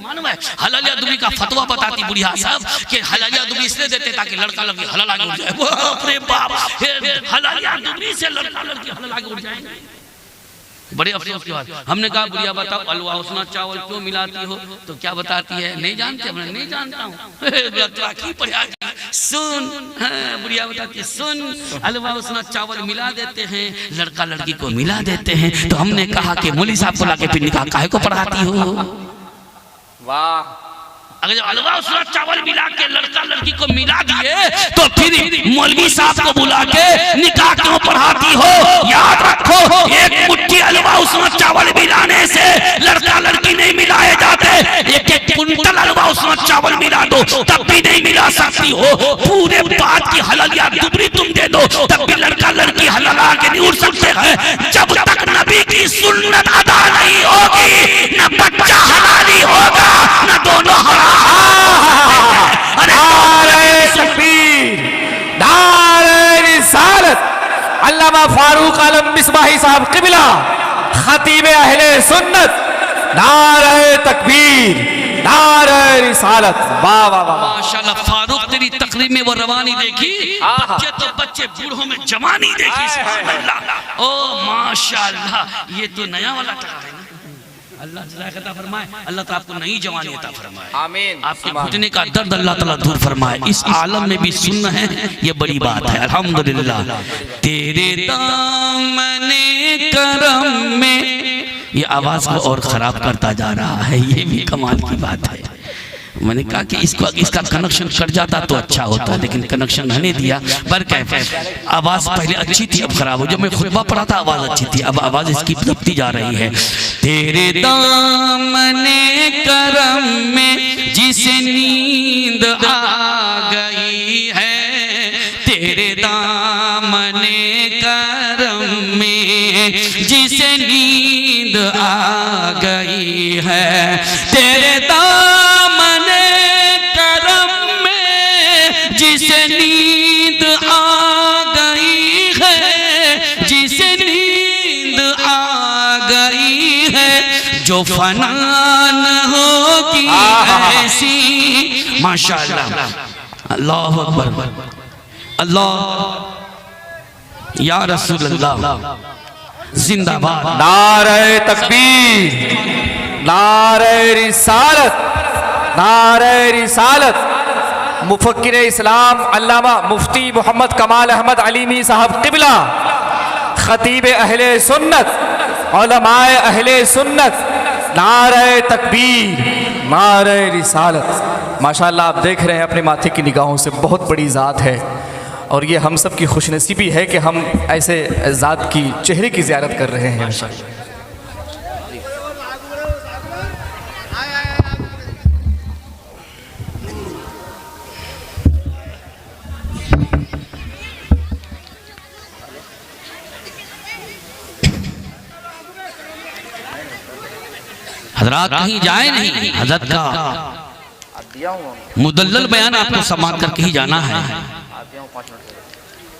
मालूम है, हलालिया दुबली का फतवा बताती बुढ़िया साहब कि हलालिया दुबली इसलिए देते ताकि लड़का लड़की हलाल आगे उठ जाए। बाप रे बाप, हलालिया दुबली से लड़का लड़की हलाल आगे उठ जाएंगे। बड़े अफसोस की बात। हमने कहा बुढ़िया बताओ अलवा उसना चावल क्यों मिलाती हो? तो क्या बताती है, नहीं जानते? हमने नहीं जानता हूँ। सुन, बुढ़िया बताती है सुन, अलवा उसना चावल मिला देते हैं, लड़का लड़की को मिला देते हैं। तो हमने कहा कि मौलवी साहब को लाके फिर निकाह काहे को पढ़ाती हो? वाह, अगर जब अलवा उसना चावल मिला के लड़का लड़की को मिला दिए तो फिर मौलवी साहब को बुला के निकाह क्यों पढ़ाती हो? याद रखो, एक मुट्ठी अलवा उसना चावल मिलाने से लड़का लड़की नहीं मिलाए जाते। एक एक कुंटल अलवा उसना चावल मिला दो तब भी नहीं मिला सकती हो। पूरे बात की हलालिया दुबरी तुम दे दो तब भी लड़का लड़की हलाल आगे नहीं उठ सकते हैं। जब तक नबी की सुन्नत अदा नहीं होगी न बच्चा हलाली होगा न दोनों हराम। अल्लामा फारूक आलम मिसबाही साहब क़िबला खतीब अहले सुन्नत, नारे तकबीर, नारे रिसालत। वाह वाह वाह, माशाल्लाह। फारूक तेरी तकरीर में वो रवानी देखी, बच्चे तो बच्चे, बूढ़ों में जवानी देखी। सुभान अल्लाह, ओ माशाल्लाह, ये तो नया वाला टका है ना। अल्लाह जज़ाक अता फरमाए, अल्लाह ताला आपको नई जवानी अता फरमाए, आमीन। आपके घुटने का दर्द अल्लाह ताला दूर फरमाए। इस आलम में भी सुनना है, ये बड़ी बात है। अल्हम्दुलिल्लाह। तेरे दामने करम में, ये आवाज को और खराब करता जा रहा है, ये भी कमाल की बात है। मैंने कहा कि इसका कनेक्शन कट जाता तो अच्छा होता, लेकिन कनेक्शन नहीं दिया। पर क्या, आवाज पहले अच्छी थी, अब खराब हो। जब मैं खुतबा पढ़ा था आवाज अच्छी थी, अब आवाज इसकी दबती जा रही है। तेरे दामने करम में जिसे नींद आ गई है, तेरे दामने करम में जिसे नींद आ गई है, तेरे दामने करम में जिसे नींद आ गई है, जिसे नींद आ गई है, जो फना न होगी ऐसी। माशाअल्लाह, अल्लाह अकबर, अल्लाह या रसूल अल्लाह, जिंदाबाद। नारे तकबीर, नारे रिसालत, नारे रिसालत। मुफक्किर इस्लाम अल्लामा मुफ्ती मोहम्मद कमाल अहमद अलीमी साहब क़िबला खतीब अहले सुन्नत, उलमाए अहले सुन्नत, नारे तकबीर, नारे रिसालत। माशाअल्लाह, आप देख रहे हैं अपने माथे की निगाहों से बहुत बड़ी ज़ात है, और ये हम सब की खुशनसीबी है कि हम ऐसे ज़ात की चेहरे की ज़ियारत कर रहे हैं। हजरात कहीं जाए नहीं, हजरत का मुदल्लल बयान आपको समाप्त करके ही जाना है।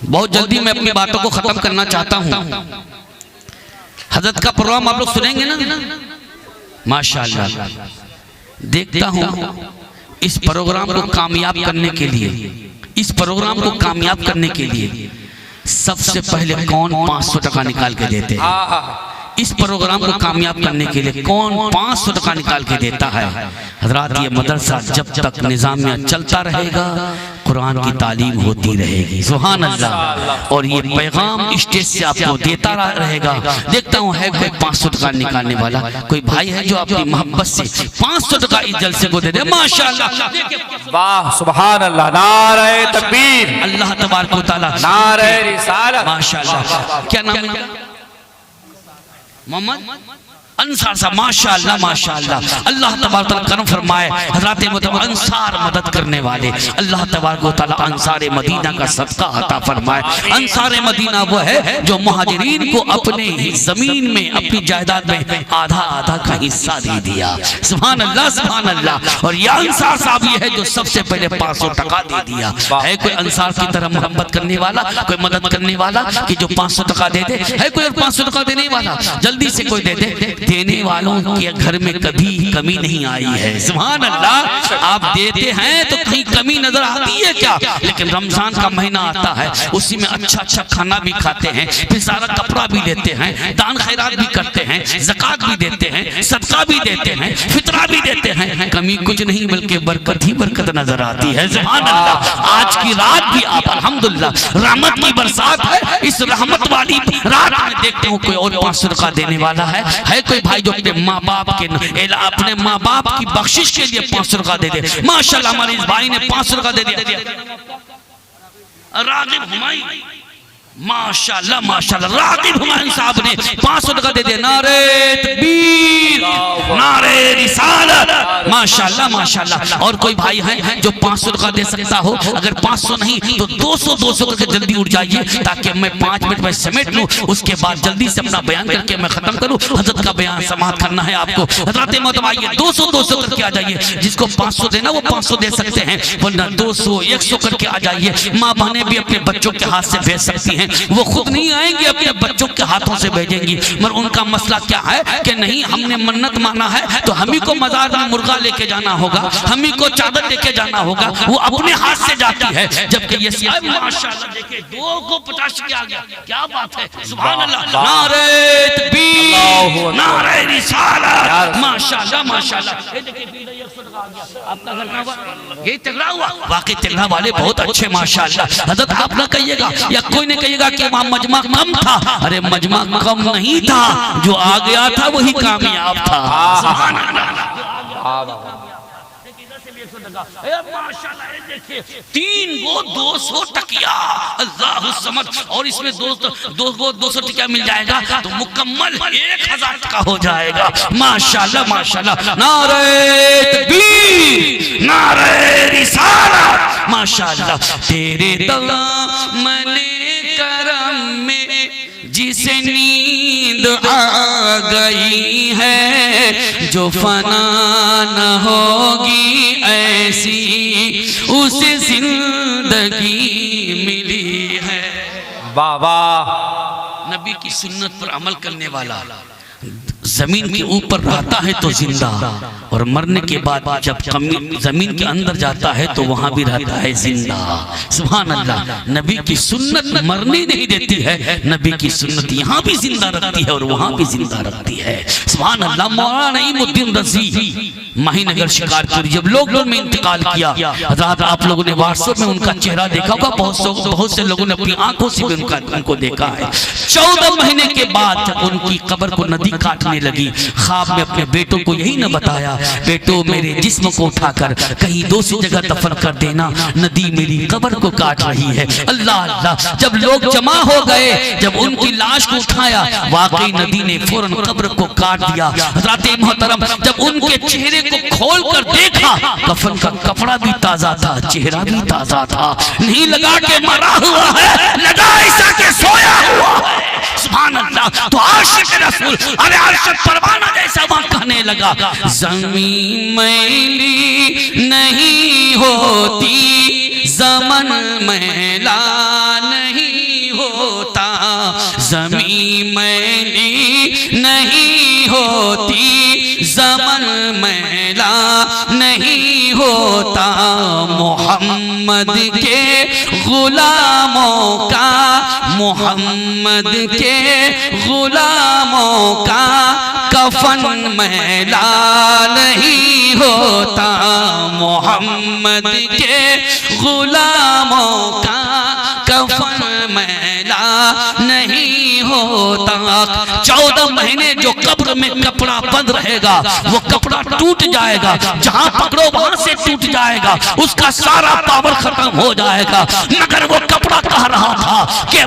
बहुत जल्दी मैं अपनी बातों को खत्म करना चाहता हूँ। हजरत का प्रोग्राम आप लोग सुनेंगे ना, माशाअल्लाह। देखता हूँ इस प्रोग्राम को कामयाब करने के लिए, इस प्रोग्राम को कामयाब करने के लिए सबसे पहले कौन 500 टका निकाल के देते हैं? इस प्रोग्राम को कामयाब करने के लिए कौन 500 टका निकाल के देता है? हजरात, ये मदरसा जब तक निज़ाम में चलता रहेगा, कुरान की तालीम होती रहेगी। सुभान अल्लाह। और ये पैगाम स्टेज से आपको देता रहेगा। देखता हूँ है कोई 500 टका निकालने वाला, कोई भाई है जो अपनी मोहब्बत से 500 टका इस जलसे को दे दे। माशाअल्लाह, वाह, सुभान अल्लाह, नारे तकबीर, अल्लाह तबारक व तआला, नारे रिसालत। माशाअल्लाह। क्या नाम है? मोहम्मद अंसार साहब माशाअल्लाह माशाअल्लाह, अल्लाह तबारक तआला करम फरमाए। हज़रात मोहतरम अंसार मदद करने वाले, अल्लाह तबारक व तआला अंसार मदीना का सदका अता फरमाए। अंसार मदीना वो है जो मुहाजिरीन को अपने ही जमीन में, अपनी जायदाद में आधा आधा का हिस्सा दे दिया। सुभान अल्लाह सुभान अल्लाह। और यह अंसार साहब ये है जो सबसे पहले 500 टका दे दिया। है कोई अंसार की तरह मोहब्बत करने वाला, कोई मदद करने वाला कि जो 500 टका दे दे? है कोई और 500 टका देने वाला? जल्दी से कोई दे दे। देने वालों के घर में कभी कमी नहीं आई है। सुभान अल्लाह। आप देते हैं तो कहीं कमी नजर आती है क्या? लेकिन रमजान का महीना आता है, उसी में अच्छा अच्छा खाना भी खाते हैं, फिर सारा कपड़ा भी लेते हैं, दान खैरात भी करते हैं, ज़कात भी देते हैं, सदका भी देते हैं, फितरा भी देते हैं। कमी कुछ नहीं बल्कि बरकत ही बरकत नजर आती है। सुभान अल्लाह। आज की रात भी आप अल्हम्दुलिल्लाह रहमत की बरसात है। इस रहमत वाली रात में देखते हो कोई और 500 टका देने वाला है कोई भाई जो अपने माँ बाप के अपने माँ बाप की बख्शिश के लिए 500 टका दे दे? माशाल्लाह हमारे इस भाई ने 500 टका दे दिया। रागिब हुमायूं माशाल्लाह माशाल्लाह, रागिब हुमायूं साहब ने 500 टका दे दिया। नारे तकबीर, नारे रिसालत, माशाल्लाह माशाल्लाह। और कोई भाई है जो 500 टका दे सकता हो? अगर 500 नहीं तो 200 करके जल्दी उठ जाइए ताकि मैं 5 मिनट में समेट लूं, उसके बाद जल्दी से अपना बयान करके मैं खत्म करूं। हजरत का बयान समाप्त करना है आपको। हजरत मोहतरम आइए 200 करके आ जाइए। जिसको 500 देना वो 500 दे सकते हैं, वरना 200 100 करके आ जाइए। माँ बहनें भी अपने बच्चों के हाथ से भेज सकती हैं, वो खुद नहीं आएंगे, अपने बच्चों के हाथों से भेजेंगी। मगर उनका मसला क्या है कि नहीं हमने मन्नत माना है तो हम ही को मजार में मुर्गा लेके जाना होगा, हम ही को चादर लेके जाना होगा। वो अपने हाथ से जाती है, जबकि ये माशाल्लाह देखिए 2 को 50 के आ गया। क्या बात है, सुभान अल्लाह। नारे तकबीर, नारे रिसालत, माशाल्लाह माशाल्लाह। ये देखिए आपका घर कहाँ हुआ? ये तगड़ा हुआ। वाकई तगड़ा वाले बहुत अच्छे माशाल्लाह। हजरत आप ना कहिएगा या कोई नहीं कहिएगा कि वहां मजमा कम था। अरे मजमा कम नहीं था, जो आ गया था वही कामयाब था। सुभान अल्लाह। माशाल्लाह देखिए 3 गो 200 टकिया, अल्लाहु समद। और इसमें 200 टकिया मिल जाएगा तो मुकम्मल 1000 टका हो जाएगा। माशाल्लाह माशाल्लाह। नारे तकबीर, नारे रिसालत, माशाल्लाह। तेरे दामने करम में जिसे नींद आ गई है, जो फना न होगी ऐसी उसे जिंदगी मिली है। वाह वाह। नबी की सुन्नत पर अमल करने वाला जमीन के ऊपर रहता है तो जिंदा, और मरने के बाद जब जमीन के अंदर जाता है तो वहां भी रहता है जिंदा। सुभान अल्लाह। नबी की सुन्नत मरने नहीं देती है, नबी की सुन्नत यहाँ भी जिंदा रखती है और वहां भी जिंदा रखती है। सुभान अल्लाह। मौलाना नईमुद्दीन रज़ी महीनगर शिकारपुरी जब लोगों में इंतकाल किया, हज़रात आप लोगों ने व्हाट्सएप में उनका चेहरा देखा होगा, बहुत से लोगों ने अपनी आंखों से भी उनको देखा है। 14 महीने के बाद जब उनकी कब्र को नदी काटने लगी, ख्वाब में अपने बेटों को यही न बताया, बेटो मेरे जिस्म को उठाकर कहीं दूसरी जगह दफन कर देना, नदी मेरी कब्र को काट रही है। अल्लाह अल्लाह। जब लोग जमा हो गए, जब उनकी लाश को उठाया, वाकई नदी ने फौरन कब्र को काट दिया। हज़रात मोहतरम जब उनके चेहरे को खोल कर देखा, कफन का कपड़ा भी ताजा था, चेहरा भी ताजा था। नहीं लगा के मरा हुआ है, लगा ऐसा के सोया हुआ है। सुभान अल्लाह। तो आशिक रसूल अरे आशिक परवाना जैसा वहां कहने लगा, ज़मीं मैली नहीं होती, ज़मन मैला नहीं होता, ज़मीं मैली नहीं होती, ज़मन मैला नहीं होता। मोहम्मद के गुलामों का, मोहम्मद के गुलामों का कफन मैला नहीं होता, मोहम्मद के गुलामों का कफन मैला नहीं होता। 14 महीने जो कब्र में कपड़ा बंद रहेगा, वो कपड़ा टूट जाएगा, जहां पकड़ो वहां से टूट जाएगा, उसका सारा पावर खत्म हो जाएगा। मगर वो कपड़ा कह रहा था कि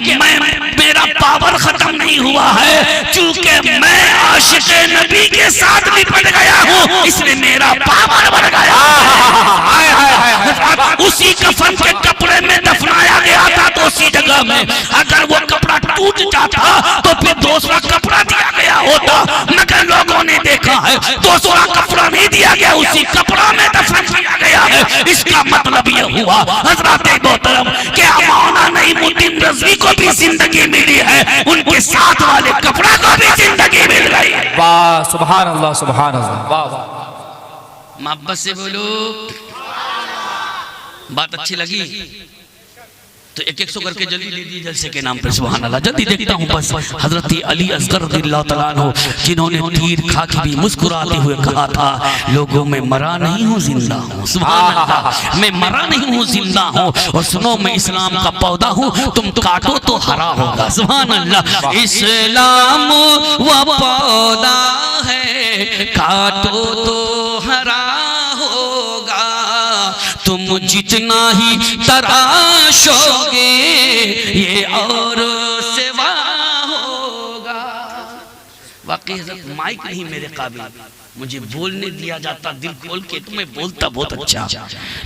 मेरा पावर खत्म नहीं हुआ है, चूंकि मैं आशिक़े नबी के साथ लिपट गया हूँ, इसलिए मेरा पावन बढ़ गया। उसी कफन के कपड़े में दफनाया गया था तो उसी जगह में अगर वो कपड़ा टूट जाता तो फिर दूसरा कपड़ा दिया गया होता, मगर लोगों ने देखा है दूसरा कपड़ा नहीं दिया गया, उसी कपड़ा में दफन किया गया है। इसका मतलब ये हुआ हजरत मोहतरम के मौलाना नईमुद्दीन रज़वी को भी जिंदगी मिली है, उनके साथ वाले कपड़ा को भी जिंदगी मिल गई है। वाह सुभान अल्लाह, सुभान अल्लाह, वाह वाह। मोहब्बत से बोलो, बात अच्छी लगी तो एक एक सौ करके जल्दी दीजिए जलसे के नाम पर। सुभान अल्लाह। जल्दी देखता हूँ बस। हजरत अली असगर रज़ियल्लाहु तआला अन्हु जिन्होंने तीर खा के भी मुस्कुराते हुए कहा था, लोगों में मरा नहीं हूँ जिंदा हूँ। सुभान अल्लाह। मैं मरा नहीं हूँ जिंदा हूँ, और सुनो मैं इस्लाम का पौधा हूँ, तुम काटो तो हरा होगा। सुभान अल्लाह। इस्लाम वो पौधा है, काटो तो हरा होगा, तुम जितना ही तराशोगे ये और सेवा होगा। वाकई हज़रत माइक नहीं मेरे काबिल, मुझे बोलने दिया जाता दिल खोल के तो मैं बोलता बहुत अच्छा,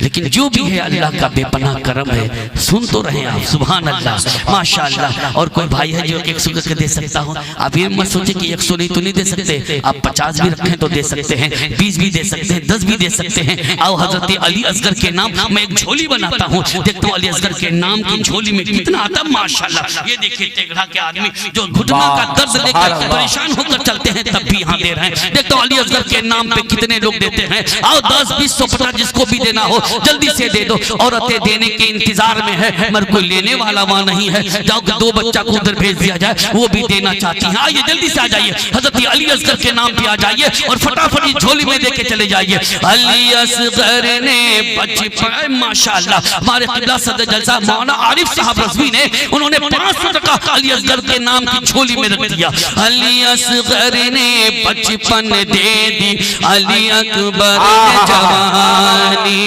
लेकिन जो भी है अल्लाह का बेपनाह करम है, सुन तो रहे आप। सुभान अल्लाह, माशाअल्लाह। और कोई भाई है जो 100 करके दे सकता हो, आप ये मत सोचे कि 100 नहीं तो नहीं दे सकते, आप 50 भी रखें तो दे सकते हैं, 20 भी दे सकते हैं, 10 भी दे सकते हैं। आओ हजरत अली असगर के नाम मैं एक झोली बनाता हूँ, देखता हूँ अली असगर के नाम की झोली में कितना आता है। माशाअल्लाह। ये देखिए तेगड़ा के आदमी जो घुटना का दर्द लेकर परेशान होकर चलते हैं तब भी यहाँ दे रहे हैं। देखता हूँ अली असगर के नाम पे कितने लोग देते हैं। आओ 10, 20, 100, 50 जिसको भी देना हो जल्दी से दे दो। औरतें देने के इंतजार में है मगर कोई लेने वाला वहां नहीं है। जाओ 2 बच्चा को उधर भेज दिया जाए, वो भी देना चाहती हैं। आइए जल्दी से आ जाइए, हजरत अली असगर के नाम पे आ जाइए और फटाफट इस झोली में देके चले जाइए। अली असगर ने बचपन, माशाअल्लाह हमारे क़िबला सदर जलसा मौलाना आरिफ साहब रज़वी ने उन्होंने 500 टका अली असगर के नाम की झोली में रख दिया। अली असगर ने बचपन दे दी, अली अकबर ने जवानी,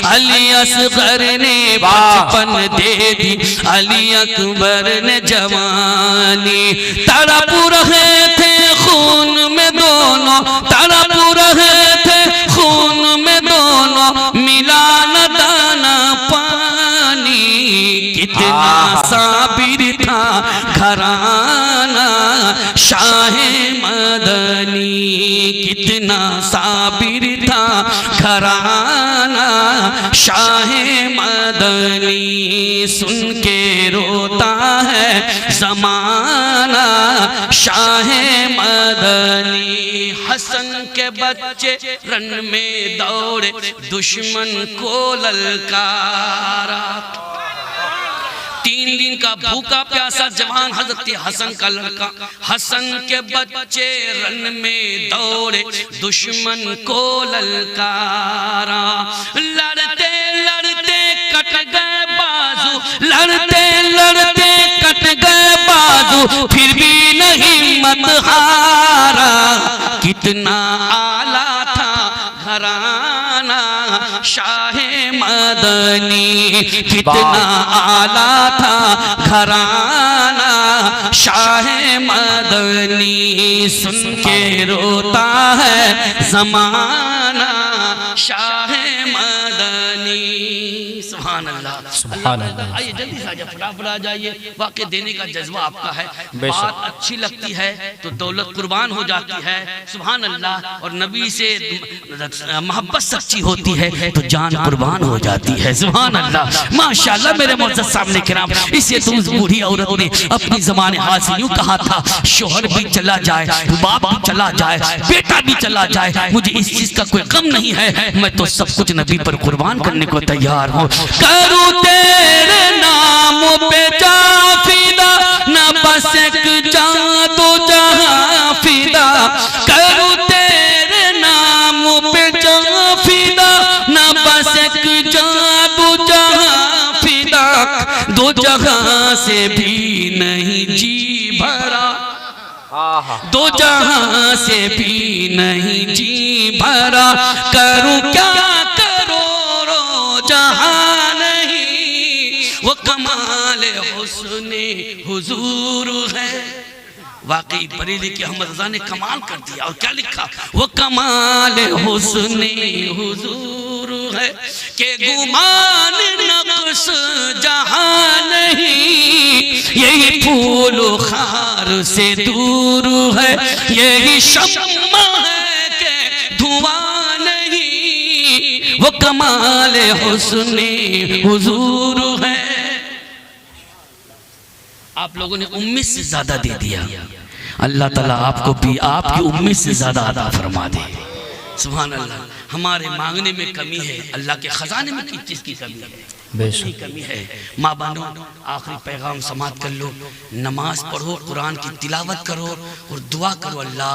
अली असगर ने बचपन दे दी, अली अकबर ने जवानी। तड़प रहे थे खून में दोनों, तड़प रहे थे खून में दोनों, मिला न दाना पानी, कितना साबिर था घराना शाह मदनी, कितना साबिर था घराना शाह मदनी। सुन के रोता है जमाना शाह मदनी। हसन के बच्चे रन में दौड़े, दुश्मन को ललकारा। 3 दिन का भूखा प्यासा जवान हजरत हसन का लड़का, हसन के बच्चे रन में दौड़े, दुश्मन को ललकारा। लड़ते लड़ते कट गए बाजू, लड़ते लड़ते कट गए बाजू, फिर भी नहीं मत हारा। कितना आला था घराना शाह मदनी, कितना आला था घराना शाह मदनी। सुन के रोता है जमाना शाह मदनी। सुभान अल्लाह, सुभान अल्लाह। आइए जल्दी से आइए, फटाफट आ जाइए। वाकई देने का जज्बा आपका है, बात अच्छी लगती है तो दौलत कुर्बान हो जाती है। सुभान अल्लाह। और नबी से मोहब्बत सच्ची होती है तो जान कुर्बान हो जाती है। सुभान अल्लाह, माशाअल्लाह। मेरे मुअज़्ज़ज़ सामने किराम, इससे तो उस बूढ़ी औरत ने अपनी ज़बान हाल से यूं कहा था, शोहर भी चला जाए, बाप भी चला जाए, बेटा भी चला जाए, मुझे इस चीज का कोई गम नहीं है, मैं तो सब कुछ नबी पर कुर्बान करने को तैयार हूँ। करूँ तेरे नाम पे जा फिदा, न बस एक जादू जहां फिदा। करूँ तेरे नाम पे जा फिदा, न बस एक जादू जहां फिदा। 2 जहां से भी नहीं जी भरा, 2 जहां से भी नहीं जी भरा। करूँ क्या करोड़ों जहां नहीं, वो कमाल हुस्ने हुजूर है। वाकई बरेली के अहमद रजा ने कमाल कर दिया। और क्या लिखा, वो कमाल हुस्ने हुजूर है के गुमान नक्श जहां नहीं, यही फूल खार से दूर है, यही शम्मा है के धुआं नहीं, वो कमाल हुस्ने हुजूर है। आप लोगों ने उम्मीद से ज्यादा दे दिया, अल्लाह ताला आपको भी आपकी उम्मीद से ज्यादा अता फरमा दे। सुभान अल्लाह। हमारे मांगने में कमी है, अल्लाह के खजाने में किस चीज की कमी है? बेशक कमी है। माँ बहनों, आखिरी पैगाम समाप्त कर लो, नमाज पढ़ो, कुरान की तिलावत करो और दुआ करो, अल्लाह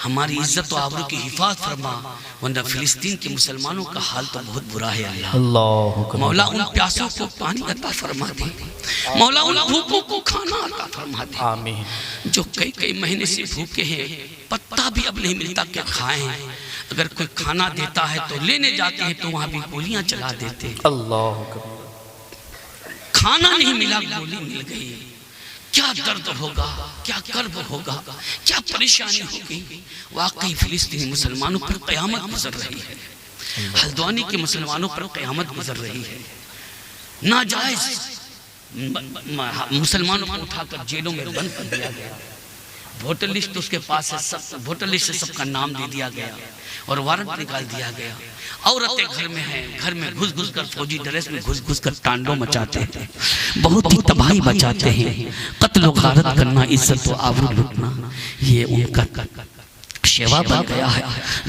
हमारी इज्जत और आबरू की हिफाजत फरमा, वरना फिलिस्तीन के मुसलमानों का हाल तो बहुत बुरा है। अल्लाह मौला उन प्यासों को पानी अता फरमा दे, मौला उन भूखों को खाना अता फरमा दे। आमीन। जो कई कई महीने से भूखे हैं, पत्ता भी अब नहीं मिलता क्या खाएं, अगर कोई खाना देता है तो लेने जाते हैं तो वहां भी गोलियां चला देते हैं। अल्लाह, खाना नहीं मिला, गोली मिल गई, क्या दर्द होगा, क्या कर्ब होगा, क्या परेशानी होगी। वाकई फिलिस्तीनी मुसलमानों पर क़यामत गुजर रही है, हल्द्वानी के मुसलमानों पर क़यामत गुजर रही है। नाजायज मुसलमानों को उठाकर जेलों में बंद कर दिया गया, वोटर लिस्ट उसके पास है, सब वोटर लिस्ट से सबका नाम दे दिया गया और वारंट निकाल दिया गया। औरतें घर में हैं, घर में घुस घुस कर फौजी ड्रेस में घुस घुस कर तांडव मचाते हैं, बहुत ही तबाही मचाते हैं। कत्ल व गारत करना, इज्जत व आबरू लूटना, ये उनका सेवा बन गया है।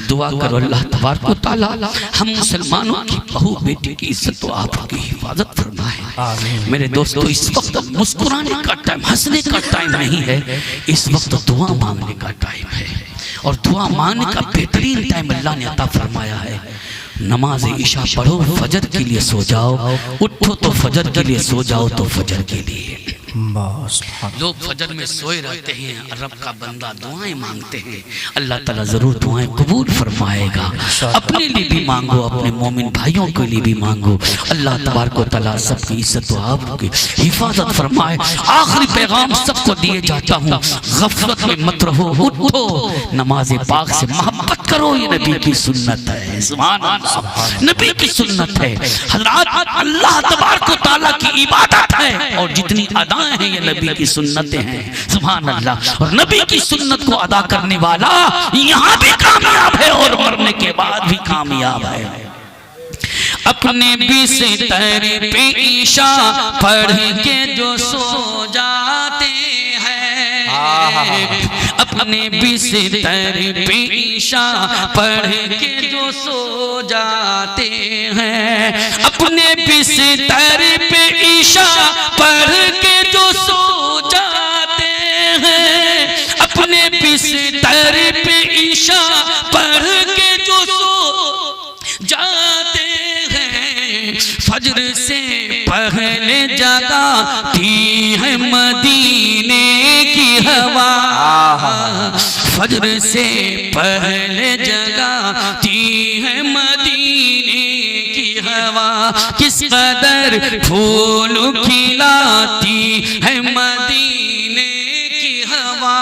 दुआ करो अल्लाह तबारक व तआला हम मुसलमानों की बहू बेटी की इज्जत व आबरू की हिफाजत फरमाए। मेरे दोस्तों, इस वक्त मुस्कुराने का टाइम, हंसने का टाइम नहीं है, इस वक्त दुआ मांगने का टाइम है। और दुआ मांगने का बेहतरीन टाइम अल्लाह ने अता फरमाया है। नमाज इशा पढ़ो, फजर के लिए सो जाओ, उठो तो फजर के लिए, सो जाओ तो फजर के लिए। लोग फजर में सोए रहते हैं, रब का बंदा दुआएं मांगते हैं, अल्लाह ताला जरूर दुआएं कबूल फरमाएगा। अपने लिए भी मांगो, अपने मोमिन भाइयों के लिए भी मांगो, अल्लाह तबारक व तआला सबकी इज्जत व आबरू की हिफाजत फरमाए। आखिरी पैगाम सबको दिए जाता हूँ, गफलत में मत रहो, उठो, नमाज पाक से मोहब्बत करो, ये नबी की सुन्नत है। सुभान अल्लाह, नबी की सुन्नत है। हज़रात, अल्लाह तबारक व तआला की इबादत है और जितनी अदा हैं ये नबी की सुन्नतें हैं। सुभान अल्लाह। और नबी की सुन्नत को अदा करने वाला यहाँ भी कामयाब है और मरने के बाद भी कामयाब है। अपने बिस्तर पे ईशा पढ़ के जो सो जाते हैं, अपने बिस्तर पे ईशा पढ़ के जो सो जाते हैं, अपने बिस्तर पे ईशा पढ़ के जो सो जाते हैं, अपने बिस्तर पे ईशा पढ़ के जो सो जाते हैं, फजर से पहले जगाती है मदीने की हवा, फजर से पहले जगाती है मदीने की हवा, किस कदर फूल खिलाती है मदीने की हवा,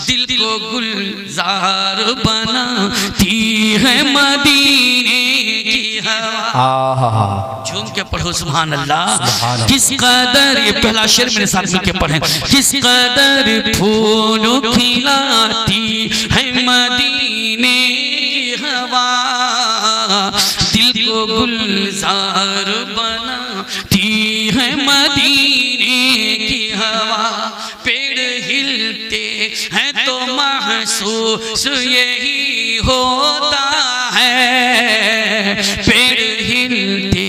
दिल को गुलजार बनाती है मदीने की हवा। झूम के पढ़ो सुभान अल्लाह। किस कदर, ये पहला शेर मेरे साथ मिलके पढ़ें, किस कदर फूल खिलाती है मदीने की हवा, दिल को गुलजार बनाती है मदीने की हवा, पेड़ हिलते हैं तो महसूस यही होता है, पेड़ हिलते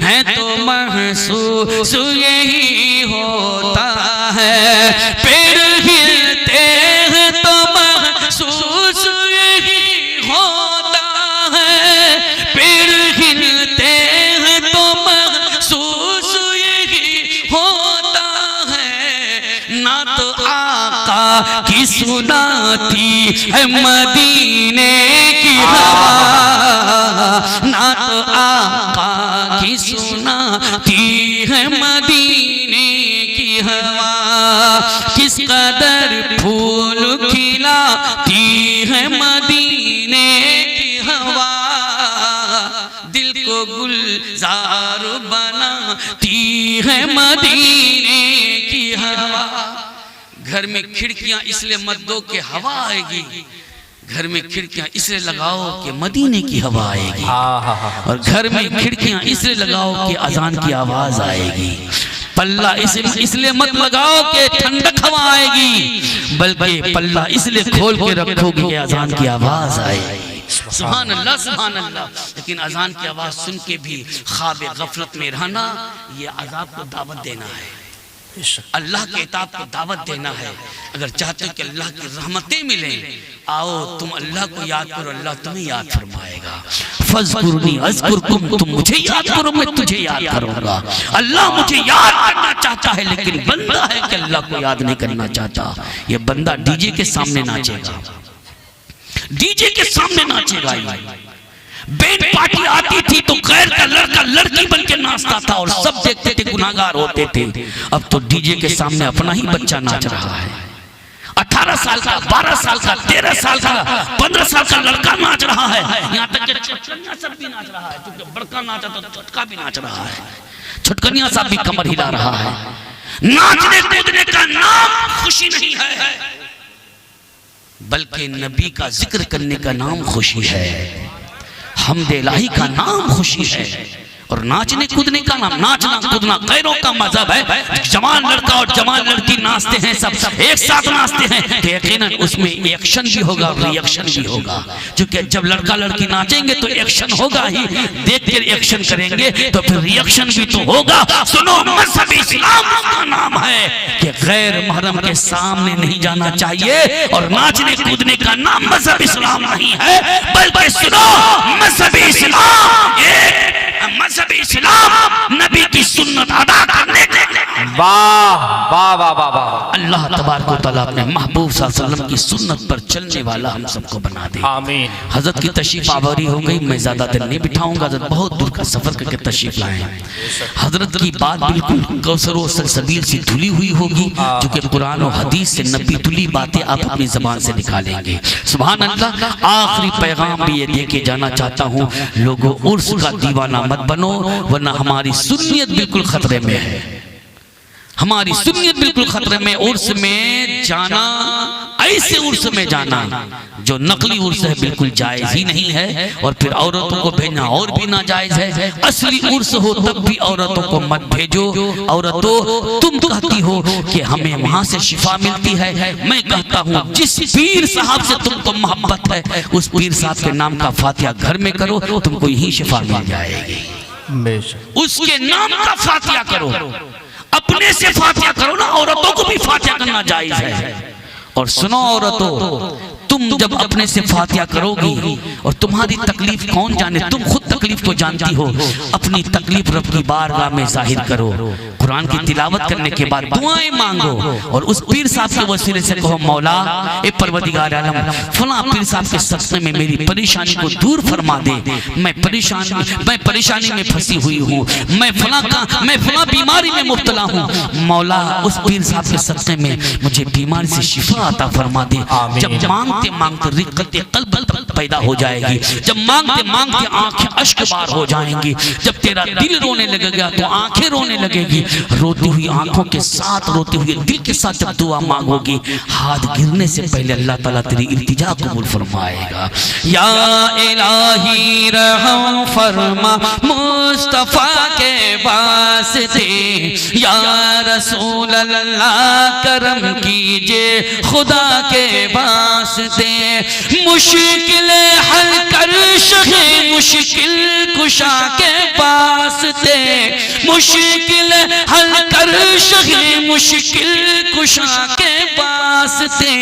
हैं तो महसूस यही होता है, पेड़ हिलते हैं तो महसूस यही होता है, पेड़ हिलते हैं तो महसूस यही होता है, ना तो आका की सुनाती है मदीने की हवा, ना तो आका की सुनाती है मदीने की हवा, किस कदर फूल खिलाती है मदीने की हवा, दिल को गुलजार बनाती है मदीने की हवा। घर में खिड़कियां इसलिए मत दो कि हवा आएगी, घर में खिड़कियां इसलिए लगाओ कि मदीने की हवा आएगी, और घर में खिड़कियां इसलिए लगाओ कि अजान की आवाज आएगी। पल्ला इसलिए मत लगाओ कि ठंडक हवा आएगी, बल्कि पल्ला इसलिए खोल के रखोगे कि अजान की आवाज आएगी। सुभान अल्लाह, सुभान अल्लाह। लेकिन अजान की आवाज सुन के भी ख्वाब गफलत में रहना, ये अजाब को दावत देना है, अल्लाह के इताअत को दावत देना है। अगर चाहते हो कि अल्लाह की रहमतें मिलें, आओ तुम अल्लाह को याद करो, अल्लाह तुम्हें याद फरमाएगा। फज़कुरनी अज़कुरकुम, तुम मुझे याद करो मैं तुझे याद करूंगा। अल्लाह मुझे याद करना चाहता है, लेकिन बंदा है कि अल्लाह को याद नहीं करना चाहता। ये बंदा डीजे के सामने नाचेगा, डीजे के सामने नाचेगा। बैंड पार्टी आती थी तो गैर का लड़का लड़की बन के नाचता था और सब देखते थे, गुनाहगार होते थे। अब तो डीजे के सामने अपना ही बच्चा नाच रहा है। 18 साल का, 12 साल का, 13 साल का, 15 साल का लड़का नाच रहा है। यहाँ तक कि छुटकनिया सब भी नाच रहा है, क्योंकि बड़का नाचा तो छोटका भी नाच रहा है। छुटकनिया सब भी कमर हिला रहा है। नाचने कूदने का नाम खुशी नहीं है, बल्कि नबी का जिक्र करने का नाम खुशी है, हमदे इलाही का नाम खुशी है। और नाचने कूदने का नाम, नाचना कूदना गैरों का मजहब है। जवान लड़का और जवान लड़की नाचते हैं, सब एक साथ नाचते हैं, तो यकीनन उसमें एक्शन भी होगा और रिएक्शन भी होगा। क्योंकि जब लड़का लड़की नाचेंगे तो एक्शन होगा ही, देख कर एक्शन करेंगे तो फिर रिएक्शन भी तो होगा। सुनो, मजहब इस्लाम का नाम है कि गैर महरम के सामने नहीं जाना चाहिए, और नाचने कूदने का नाम मजहब इस्लाम नहीं है, बल्कि सुनो, मजहब इस्लाम मजहब इस्लाम नबी की सुन्नत अदा करने के। वाह वाह वाह वाह वाह। अल्लाह तबारक व तआला अपने महबूब सल्लल्लाहु अलैहि वसल्लम की सुन्नत पर चलने वाला हम सबको बना दे, आमीन। हजरत की तशरीफ आवारी हो गई, मैं ज्यादा देर नहीं बिठाऊंगा। हजरत बहुत दूर का सफर करके तशरीफ लाए हैं। हजरत की बात बिल्कुल कौसर व सलसबील से धुली हुई होगी, जो कि कुरान और हदीस से नबी तुली बातें आप अपनी जबान से निकालेंगे। सुभान अल्लाह। आखिरी पैगाम भी ये दे के जाना चाहता हूँ, लोगों उर्स का दीवाना मत बनो, वरना हमारी सुन्नियत बिल्कुल खतरे में है, हमारी सुन्नियत बिल्कुल खतरे में। उर्स में जाना, ऐसे उर्स में जाना जो नकली उर्स है, बिल्कुल जायज ही नहीं है। और फिर औरतों को भेजना और भी नाजायज है। असली उर्स हो तब भी औरतों को मत भेजो। औरतों, तुम कहती हो कि हमें वहां से शिफा मिलती है, मैं कहता हूँ जिस पीर साहब से तुमको मोहब्बत है, उस पीर साहब के नाम का फातिहा घर में करो, तुमको यही शिफा मिल जाएगी। उसके नाम का फातिहा करो, अपने से फातिहा करो ना, औरतों को भी फातिहा करना जायज है। और सुनो औरतों, तुम जब अपने से फातिहा करोगी, और तुम्हारी तकलीफ कौन जाने, तुम खुद तकलीफ को जानती हो, अपनी तकलीफ रब की बारगाह में जाहिर करो। कुरान की तिलावत करने के बाद दुआएं मांगो, और उस पीर साहब के वसीले से कहो, मौला ए परवरदिगार आलम, फला पीर साहब के सदक़े में मेरी परेशानी को दूर फरमा दे। मैं परेशानी में फंसी हुई हूँ, मैं फला बीमारी में मुब्तला हूँ। मौला उस पीर साहब के सदक़े में मुझे बीमारी से शिफा अता फरमा दे। जब मांगते मांगते रिक्कत क़ल्ब पैदा हो जाएगी, जब मांगते मांगते आंखें अश्क बार हो जाएंगी, जब तेरा दिल रोने लगेगा तो आंखें रोने लगेगी। रोती हुई आंखों के साथ, रोते हुए दिल के साथ जब दुआ मांगोगी, हाथ गिरने से पहले अल्लाह ताला तेरी इल्तिजा कबूल फरमाएगा। या इलाही रहम फरमा मुस्तफा के वास्ते, या रसूल अल्लाह करम कीजिए खुदा के वास्ते। मुश्किल हल कर शहे मुश्किल कुशा के वास्ते, मुश्किल हल कर शहे मुश्किल कुशा के वास्ते।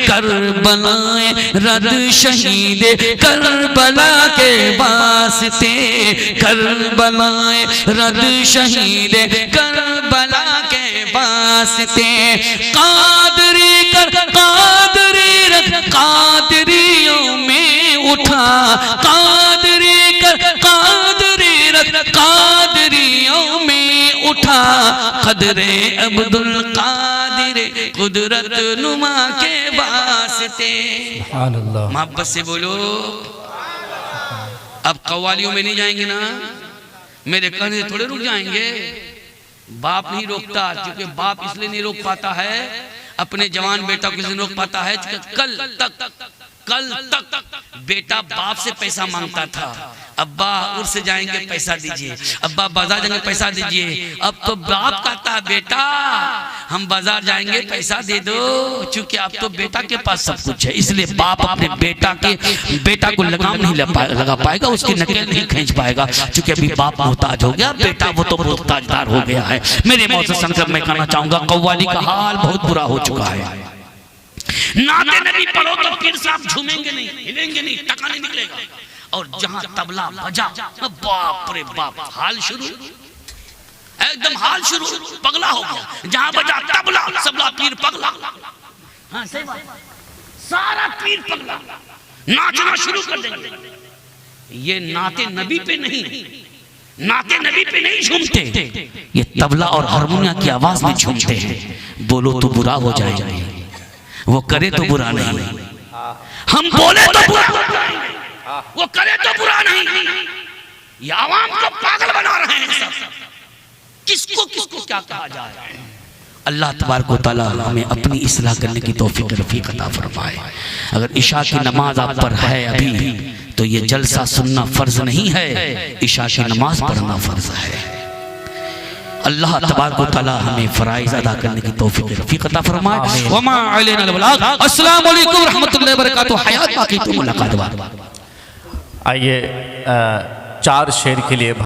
करबलाए रद शहीद करबला के वास्ते, करबलाए रद शहीद करबला के वास्ते। कादरी कर कादरी रख कादरियों में उठा, कादरी कर कादरी रख कादरियों में उठा। कदरे अब्दुल कादिर तेरे कुदरत नुमा के वास्ते। मोहब्बत से बोलो। अब कव्वालियों में नहीं जाएंगे ना, मेरे कहने से थोड़े रुक जाएंगे। बाप नहीं रोकता, क्योंकि बाप इसलिए नहीं रोक पाता है अपने जवान बेटा को, इसलिए रोक पाता है कल तक बेटा बाप से पैसा मांगता था, अब्बा उर्स से जाएंगे पैसा दीजिए, अब्बा बाजार जाएंगे पैसा दीजिए। अब तो बाप कहता है बेटा हम बाजार जाएंगे पैसा दे दो, क्योंकि अब तो बेटा के पास सब कुछ है। इसलिए बाप अपने बेटा को लगाम नहीं लगा पाएगा, उसकी नकेल नहीं खींच पाएगा, क्योंकि अभी बाप मोहताज हो गया, बेटा वो तो मोहताजदार हो गया है। मेरे मौजूद संकट में कहना चाहूंगा कव्वाली का हाल बहुत बुरा हो चुका है। नाते नबी पढ़ो तो पीर साहब झूमेंगे नहीं, हिलेंगे नहीं, टका नहीं निकलेगा। और जहां तबला बजा, बाप रे बाप, हाल शुरू, एकदम हाल शुरू, पगला हो गया। जहां बजा तबला, सबला पीर पगला। हाँ सही बात, सारा पीर पगला, नाचना शुरू कर देंगे। ये नाते नबी पे नहीं, नाते नबी पे नहीं झूमते, ये तबला और हारमोनियम की आवाज में झूमते हैं। बोलो तो बुरा हो जाएगा, वो करे तो बुरा नहीं, हम बोले तो बुरा, वो करे तो बुरा नहीं। ये आवाम को पागल बना रहे हैं सब। किसको क्या कहा जाए। अल्लाह तबारक व तआला हमें अपनी इस्लाह करने की तौफीक रफीक अता फरमाए। अगर इशा की नमाज आप पर है अभी, तो ये जलसा सुनना फर्ज नहीं है, इशा की नमाज पढ़ना फर्ज है। अल्लाह तबारक व तआला हमें फराइज अदा करने की तौफीक रफीक अता फरमाए। वमा अलैना अल बलाग। अस्सलाम वालेकुम व रहमतुल्लाहि व बरकातहू। हयात बाकी तो मुलाकात। आइए 4 शेर के लिए